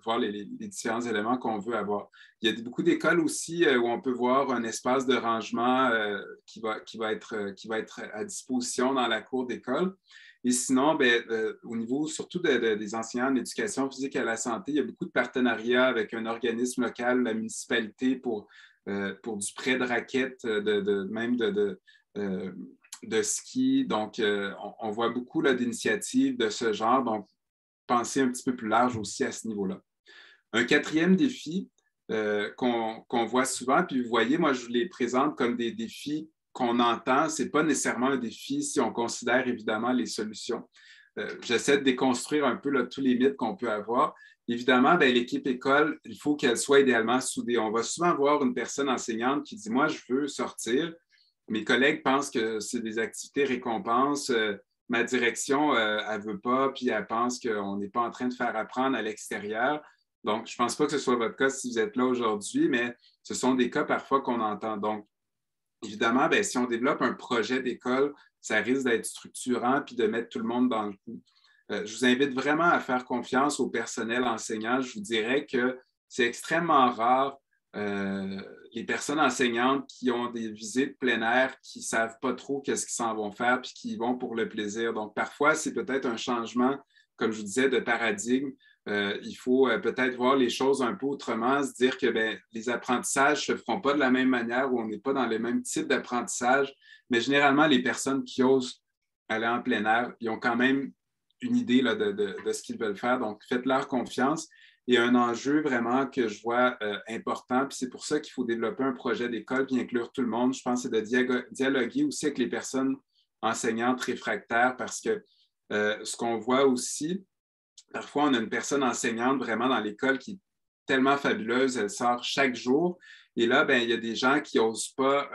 voir les différents éléments qu'on veut avoir. Il y a beaucoup d'écoles aussi où on peut voir un espace de rangement qui va être à disposition dans la cour d'école. Et sinon, bien, au niveau surtout des enseignants en éducation physique et à la santé, il y a beaucoup de partenariats avec un organisme local, la municipalité, pour du prêt de raquettes, de ski. Donc, on voit beaucoup d'initiatives de ce genre. Donc, penser un petit peu plus large aussi à ce niveau-là. Un quatrième défi qu'on voit souvent, puis vous voyez, moi, je vous les présente comme des défis qu'on entend. Ce n'est pas nécessairement un défi si on considère évidemment les solutions. J'essaie de déconstruire un peu là, tous les mythes qu'on peut avoir. Évidemment, l'équipe école, il faut qu'elle soit idéalement soudée. On va souvent voir une personne enseignante qui dit « Moi, je veux sortir. Mes collègues pensent que c'est des activités récompenses. Ma direction, elle ne veut pas, puis elle pense qu'on n'est pas en train de faire apprendre à l'extérieur. » Donc, je ne pense pas que ce soit votre cas si vous êtes là aujourd'hui, mais ce sont des cas parfois qu'on entend. Donc, évidemment, si on développe un projet d'école, ça risque d'être structurant puis de mettre tout le monde dans le coup. Je vous invite vraiment à faire confiance au personnel enseignant. Je vous dirais que c'est extrêmement rare les personnes enseignantes qui ont des visites plein air, qui ne savent pas trop qu'est-ce qu'ils s'en vont faire puis qui y vont pour le plaisir. Donc, parfois, c'est peut-être un changement, comme je vous disais, de paradigme. Il faut peut-être voir les choses un peu autrement, se dire que les apprentissages ne se feront pas de la même manière ou on n'est pas dans le même type d'apprentissage, mais généralement, les personnes qui osent aller en plein air, ils ont quand même une idée là, de ce qu'ils veulent faire. Donc, faites-leur confiance. Et un enjeu vraiment que je vois important, puis c'est pour ça qu'il faut développer un projet d'école puis inclure tout le monde, je pense, c'est de dialoguer aussi avec les personnes enseignantes réfractaires parce que ce qu'on voit aussi, parfois, on a une personne enseignante vraiment dans l'école qui est tellement fabuleuse, elle sort chaque jour. Et là, il y a des gens qui n'osent pas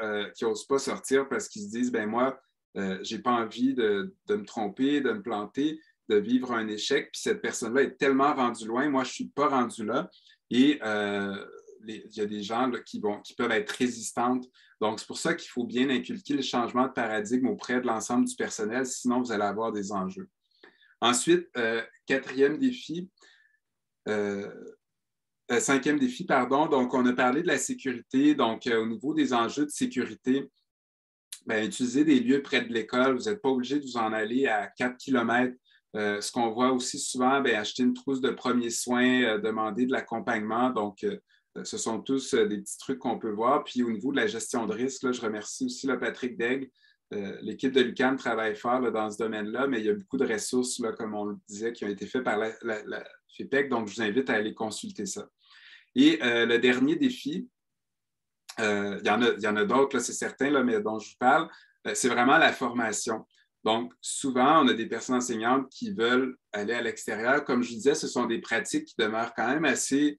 sortir parce qu'ils se disent, moi, je n'ai pas envie de me tromper, de me planter, de vivre un échec. Puis cette personne-là est tellement rendue loin, moi, je ne suis pas rendu là. Et il y a des gens là, qui peuvent être résistantes. Donc, c'est pour ça qu'il faut bien inculquer le changement de paradigme auprès de l'ensemble du personnel, sinon vous allez avoir des enjeux. Ensuite, cinquième défi, donc on a parlé de la sécurité. Donc, au niveau des enjeux de sécurité, utilisez des lieux près de l'école. Vous n'êtes pas obligé de vous en aller à 4 km. Ce qu'on voit aussi souvent, acheter une trousse de premiers soins, demander de l'accompagnement. Donc, ce sont tous des petits trucs qu'on peut voir. Puis, au niveau de la gestion de risque, là, je remercie aussi Patrick Daigle. L'équipe de l'UQAM travaille fort là, dans ce domaine-là, mais il y a beaucoup de ressources, là, comme on le disait, qui ont été faites par la FEPEC. Donc, je vous invite à aller consulter ça. Et le dernier défi, il y en a d'autres, c'est certain, là, mais dont je vous parle, c'est vraiment la formation. Donc, souvent, on a des personnes enseignantes qui veulent aller à l'extérieur. Comme je vous disais, ce sont des pratiques qui demeurent quand même assez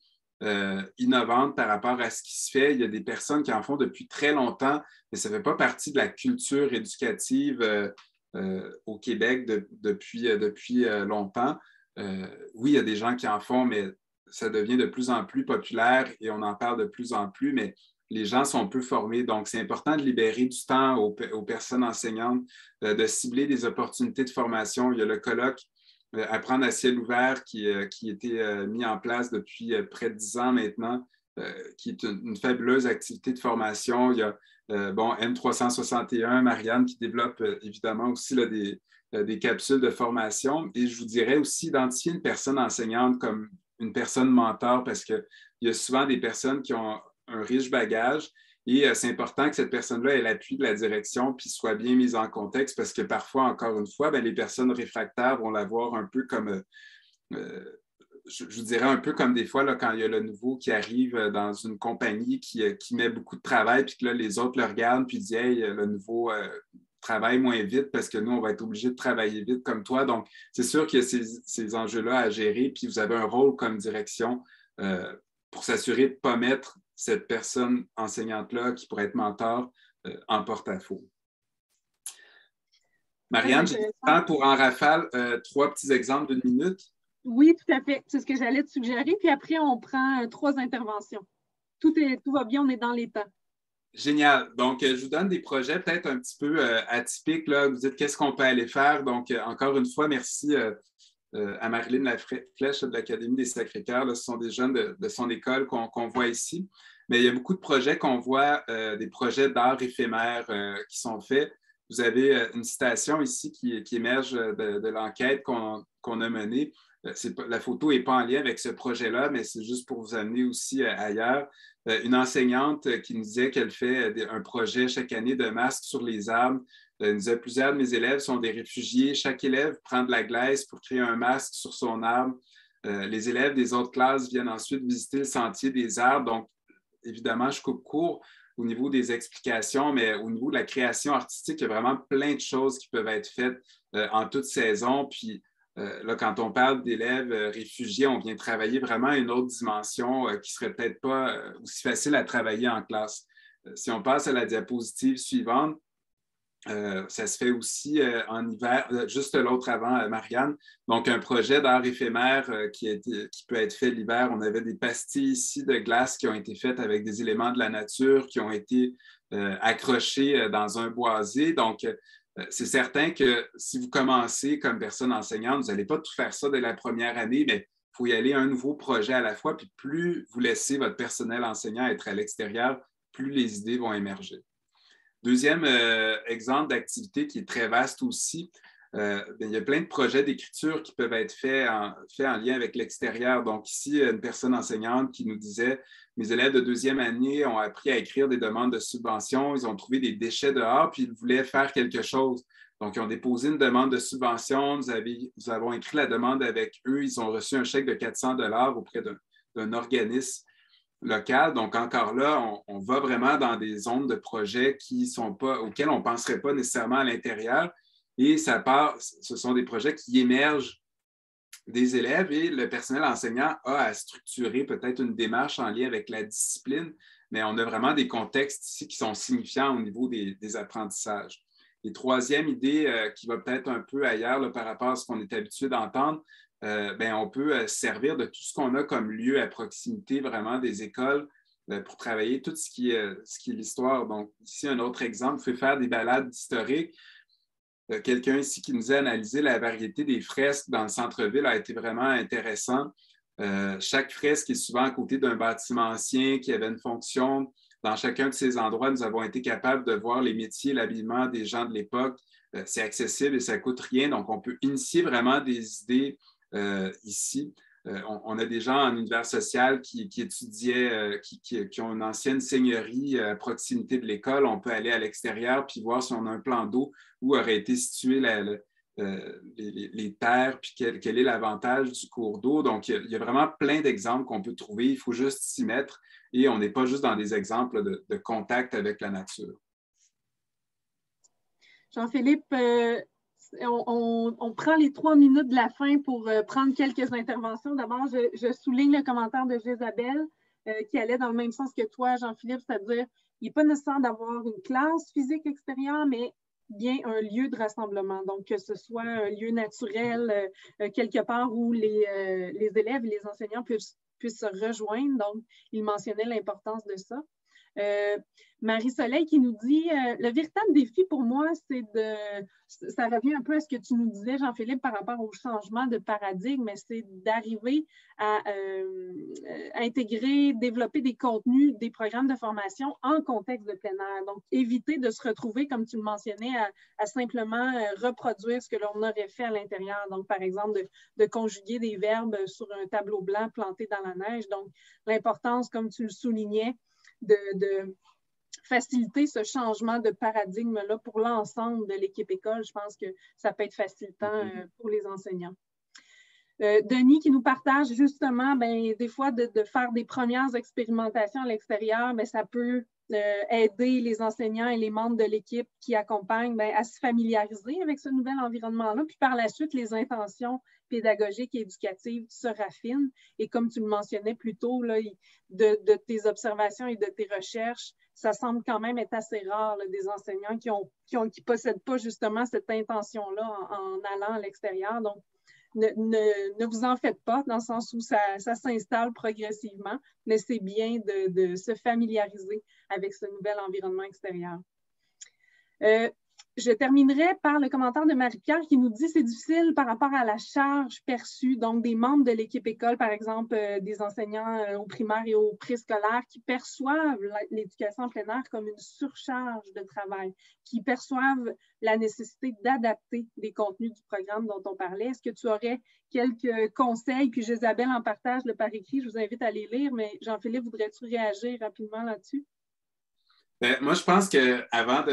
innovantes par rapport à ce qui se fait. Il y a des personnes qui en font depuis très longtemps, mais ça ne fait pas partie de la culture éducative au Québec depuis longtemps. Oui, il y a des gens qui en font, mais ça devient de plus en plus populaire et on en parle de plus en plus, mais les gens sont peu formés. Donc, c'est important de libérer du temps aux personnes enseignantes, de cibler des opportunités de formation. Il y a le colloque Apprendre à ciel ouvert qui a été mis en place depuis près de 10 ans maintenant, qui est une fabuleuse activité de formation. Il y a M361, Marianne, qui développe évidemment aussi là, des capsules de formation. Et je vous dirais aussi identifier une personne enseignante comme une personne mentor parce qu'il y a souvent des personnes qui ont un riche bagage et c'est important que cette personne-là ait l'appui de la direction puis soit bien mise en contexte parce que parfois, encore une fois, les personnes réfractaires vont la voir un peu comme, je vous dirais un peu comme des fois là, quand il y a le nouveau qui arrive dans une compagnie qui met beaucoup de travail puis que là, les autres le regardent puis disent « Hey, le nouveau travaille moins vite parce que nous, on va être obligé de travailler vite comme toi. » Donc, c'est sûr qu'il y a ces enjeux-là à gérer puis vous avez un rôle comme direction pour s'assurer de ne pas mettre cette personne enseignante-là qui pourrait être mentor en porte-à-faux. Marianne, j'ai le temps pour en rafale 3 petits exemples d'1 minute. Oui, tout à fait. C'est ce que j'allais te suggérer. Puis après, on prend 3 interventions. Tout va bien, on est dans les temps. Génial. Donc, je vous donne des projets peut-être un petit peu atypiques. Là. Vous dites qu'est-ce qu'on peut aller faire. Donc, encore une fois, merci à Marilyn Laflèche de l'Académie des Sacré-Cœur. Ce sont des jeunes de son école qu'on voit ici. Mais il y a beaucoup de projets qu'on voit, des projets d'art éphémère qui sont faits. Vous avez une citation ici qui émerge de l'enquête qu'on a menée. La photo n'est pas en lien avec ce projet-là, mais c'est juste pour vous amener aussi ailleurs. Une enseignante qui nous disait qu'elle fait un projet chaque année de masques sur les arbres. Elle nous disait, plusieurs de mes élèves sont des réfugiés. Chaque élève prend de la glaise pour créer un masque sur son arbre. Les élèves des autres classes viennent ensuite visiter le sentier des arbres. Donc, évidemment, je coupe court au niveau des explications, mais au niveau de la création artistique, il y a vraiment plein de choses qui peuvent être faites en toute saison. Puis là, quand on parle d'élèves réfugiés, on vient travailler vraiment une autre dimension qui ne serait peut-être pas aussi facile à travailler en classe. Si on passe à la diapositive suivante, ça se fait aussi en hiver, juste l'autre avant, Marianne. Donc, un projet d'art éphémère qui peut être fait l'hiver. On avait des pastilles ici de glace qui ont été faites avec des éléments de la nature qui ont été accrochés dans un boisé. Donc, c'est certain que si vous commencez comme personne enseignante, vous n'allez pas tout faire ça dès la première année, mais il faut y aller un nouveau projet à la fois. Puis plus vous laissez votre personnel enseignant être à l'extérieur, plus les idées vont émerger. Deuxième exemple d'activité qui est très vaste aussi, il y a plein de projets d'écriture qui peuvent être faits en lien avec l'extérieur. Donc ici, une personne enseignante qui nous disait « Mes élèves de deuxième année ont appris à écrire des demandes de subvention, ils ont trouvé des déchets dehors, puis ils voulaient faire quelque chose. Donc, ils ont déposé une demande de subvention, nous avons écrit la demande avec eux, ils ont reçu un chèque de 400 $ auprès d'un organisme local. Donc, encore là, on va vraiment dans des zones de projets auxquels on ne penserait pas nécessairement à l'intérieur. Et ce sont des projets qui émergent des élèves et le personnel enseignant a à structurer peut-être une démarche en lien avec la discipline, mais on a vraiment des contextes ici qui sont signifiants au niveau des apprentissages. Et troisième idée qui va peut-être un peu ailleurs là, par rapport à ce qu'on est habitué d'entendre, on peut servir de tout ce qu'on a comme lieu à proximité vraiment des écoles pour travailler tout ce qui est l'histoire. Donc, ici, un autre exemple, vous pouvez faire des balades historiques. Quelqu'un ici qui nous a analysé la variété des fresques dans le centre-ville a été vraiment intéressant. Chaque fresque est souvent à côté d'un bâtiment ancien qui avait une fonction. Dans chacun de ces endroits, nous avons été capables de voir les métiers, l'habillement des gens de l'époque. C'est accessible et ça ne coûte rien. Donc, on peut initier vraiment des idées ici. On a des gens en univers social qui étudiaient, qui ont une ancienne seigneurie à proximité de l'école. On peut aller à l'extérieur puis voir si on a un plan d'eau où auraient été situées les terres, puis quel est l'avantage du cours d'eau. Donc, il y a vraiment plein d'exemples qu'on peut trouver. Il faut juste s'y mettre et on n'est pas juste dans des exemples de contact avec la nature. Jean-Philippe, on prend les 3 minutes de la fin pour prendre quelques interventions. D'abord, je souligne le commentaire de Jésabelle qui allait dans le même sens que toi, Jean-Philippe, c'est-à-dire il n'est pas nécessaire d'avoir une classe physique extérieure, mais bien un lieu de rassemblement. Donc, que ce soit un lieu naturel, quelque part où les élèves et les enseignants puissent se rejoindre. Donc, il mentionnait l'importance de ça. Marie-Soleil qui nous dit le véritable défi pour moi, ça revient un peu à ce que tu nous disais, Jean-Philippe, par rapport au changement de paradigme, mais c'est d'arriver à intégrer, développer des contenus, des programmes de formation en contexte de plein air. Donc, éviter de se retrouver, comme tu le mentionnais, à simplement reproduire ce que l'on aurait fait à l'intérieur. Donc, par exemple, de conjuguer des verbes sur un tableau blanc planté dans la neige. Donc, l'importance, comme tu le soulignais, de faciliter ce changement de paradigme-là pour l'ensemble de l'équipe école. Je pense que ça peut être facilitant pour les enseignants. Denis qui nous partage justement, des fois, de faire des premières expérimentations à l'extérieur, ça peut aider les enseignants et les membres de l'équipe qui accompagnent à se familiariser avec ce nouvel environnement-là. Puis par la suite, les intentions pédagogiques et éducatives se raffinent. Et comme tu le mentionnais plus tôt, là, de tes observations et de tes recherches, ça semble quand même être assez rare là, des enseignants qui ne possèdent pas justement cette intention-là en allant à l'extérieur. Donc, ne vous en faites pas, dans le sens où ça s'installe progressivement, mais c'est bien de se familiariser avec ce nouvel environnement extérieur. je terminerai par le commentaire de Marie-Pierre qui nous dit « C'est difficile par rapport à la charge perçue, donc des membres de l'équipe école, par exemple des enseignants au primaire et au préscolaire qui perçoivent l'éducation en plein air comme une surcharge de travail, qui perçoivent la nécessité d'adapter les contenus du programme dont on parlait. Est-ce que tu aurais quelques conseils? Puis Isabelle en partage par écrit, je vous invite à les lire, mais Jean-Philippe, voudrais-tu réagir rapidement là-dessus? Moi, je pense qu'avant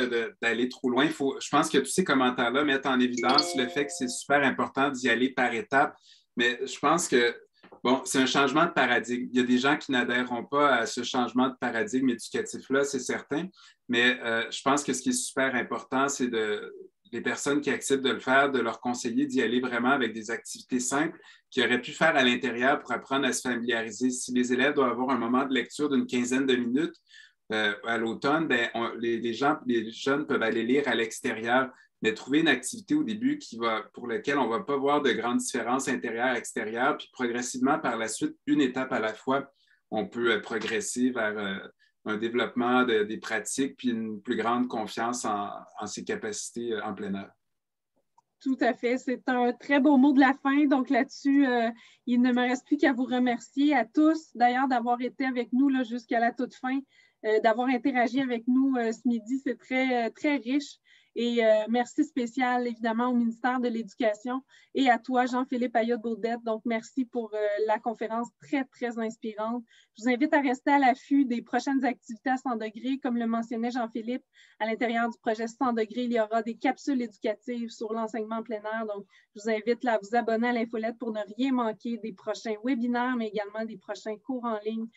d'aller trop loin, je pense que tous ces commentaires-là mettent en évidence le fait que c'est super important d'y aller par étapes. Mais je pense que, bon, c'est un changement de paradigme. Il y a des gens qui n'adhéreront pas à ce changement de paradigme éducatif-là, c'est certain. Mais je pense que ce qui est super important, c'est les personnes qui acceptent de le faire, de leur conseiller d'y aller vraiment avec des activités simples qu'ils auraient pu faire à l'intérieur pour apprendre à se familiariser. Si les élèves doivent avoir un moment de lecture d'une quinzaine de minutes, à l'automne, les jeunes peuvent aller lire à l'extérieur, mais trouver une activité au début pour laquelle on ne va pas voir de grandes différences intérieures-extérieures, puis progressivement, par la suite, une étape à la fois, on peut progresser vers un développement des pratiques, puis une plus grande confiance en ses capacités en plein air. Tout à fait. C'est un très beau mot de la fin. Donc là-dessus, il ne me reste plus qu'à vous remercier à tous, d'ailleurs, d'avoir été avec nous là, jusqu'à la toute fin. D'avoir interagi avec nous ce midi. C'est très, très riche. Et merci spécial, évidemment, au ministère de l'Éducation et à toi, Jean-Philippe Ayotte-Baudette. Donc, merci pour la conférence très, très inspirante. Je vous invite à rester à l'affût des prochaines activités à 100 degrés. Comme le mentionnait Jean-Philippe, à l'intérieur du projet 100 degrés, il y aura des capsules éducatives sur l'enseignement en plein air. Donc, je vous invite là, à vous abonner à l'infolette pour ne rien manquer des prochains webinaires, mais également des prochains cours en ligne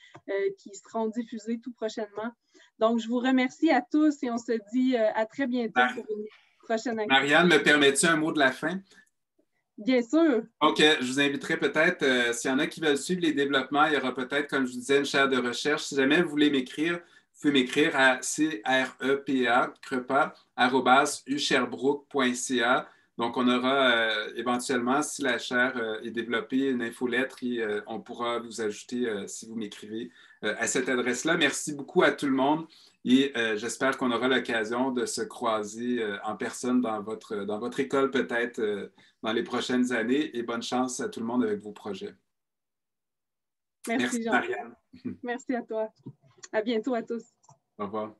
qui seront diffusés tout prochainement. Donc, je vous remercie à tous et on se dit à très bientôt pour une prochaine activité. Marianne, me permets-tu un mot de la fin? Bien sûr. OK, je vous inviterai peut-être, s'il y en a qui veulent suivre les développements, il y aura peut-être, comme je vous disais, une chaire de recherche. Si jamais vous voulez m'écrire, vous pouvez m'écrire à crepa@usherbrook.ca. Donc, on aura éventuellement, si la chaire est développée, une infolettre et on pourra vous ajouter si vous m'écrivez à cette adresse-là. Merci beaucoup à tout le monde et j'espère qu'on aura l'occasion de se croiser en personne dans votre école peut-être dans les prochaines années et bonne chance à tout le monde avec vos projets. Merci Marianne. Merci à toi. À bientôt à tous. Au revoir.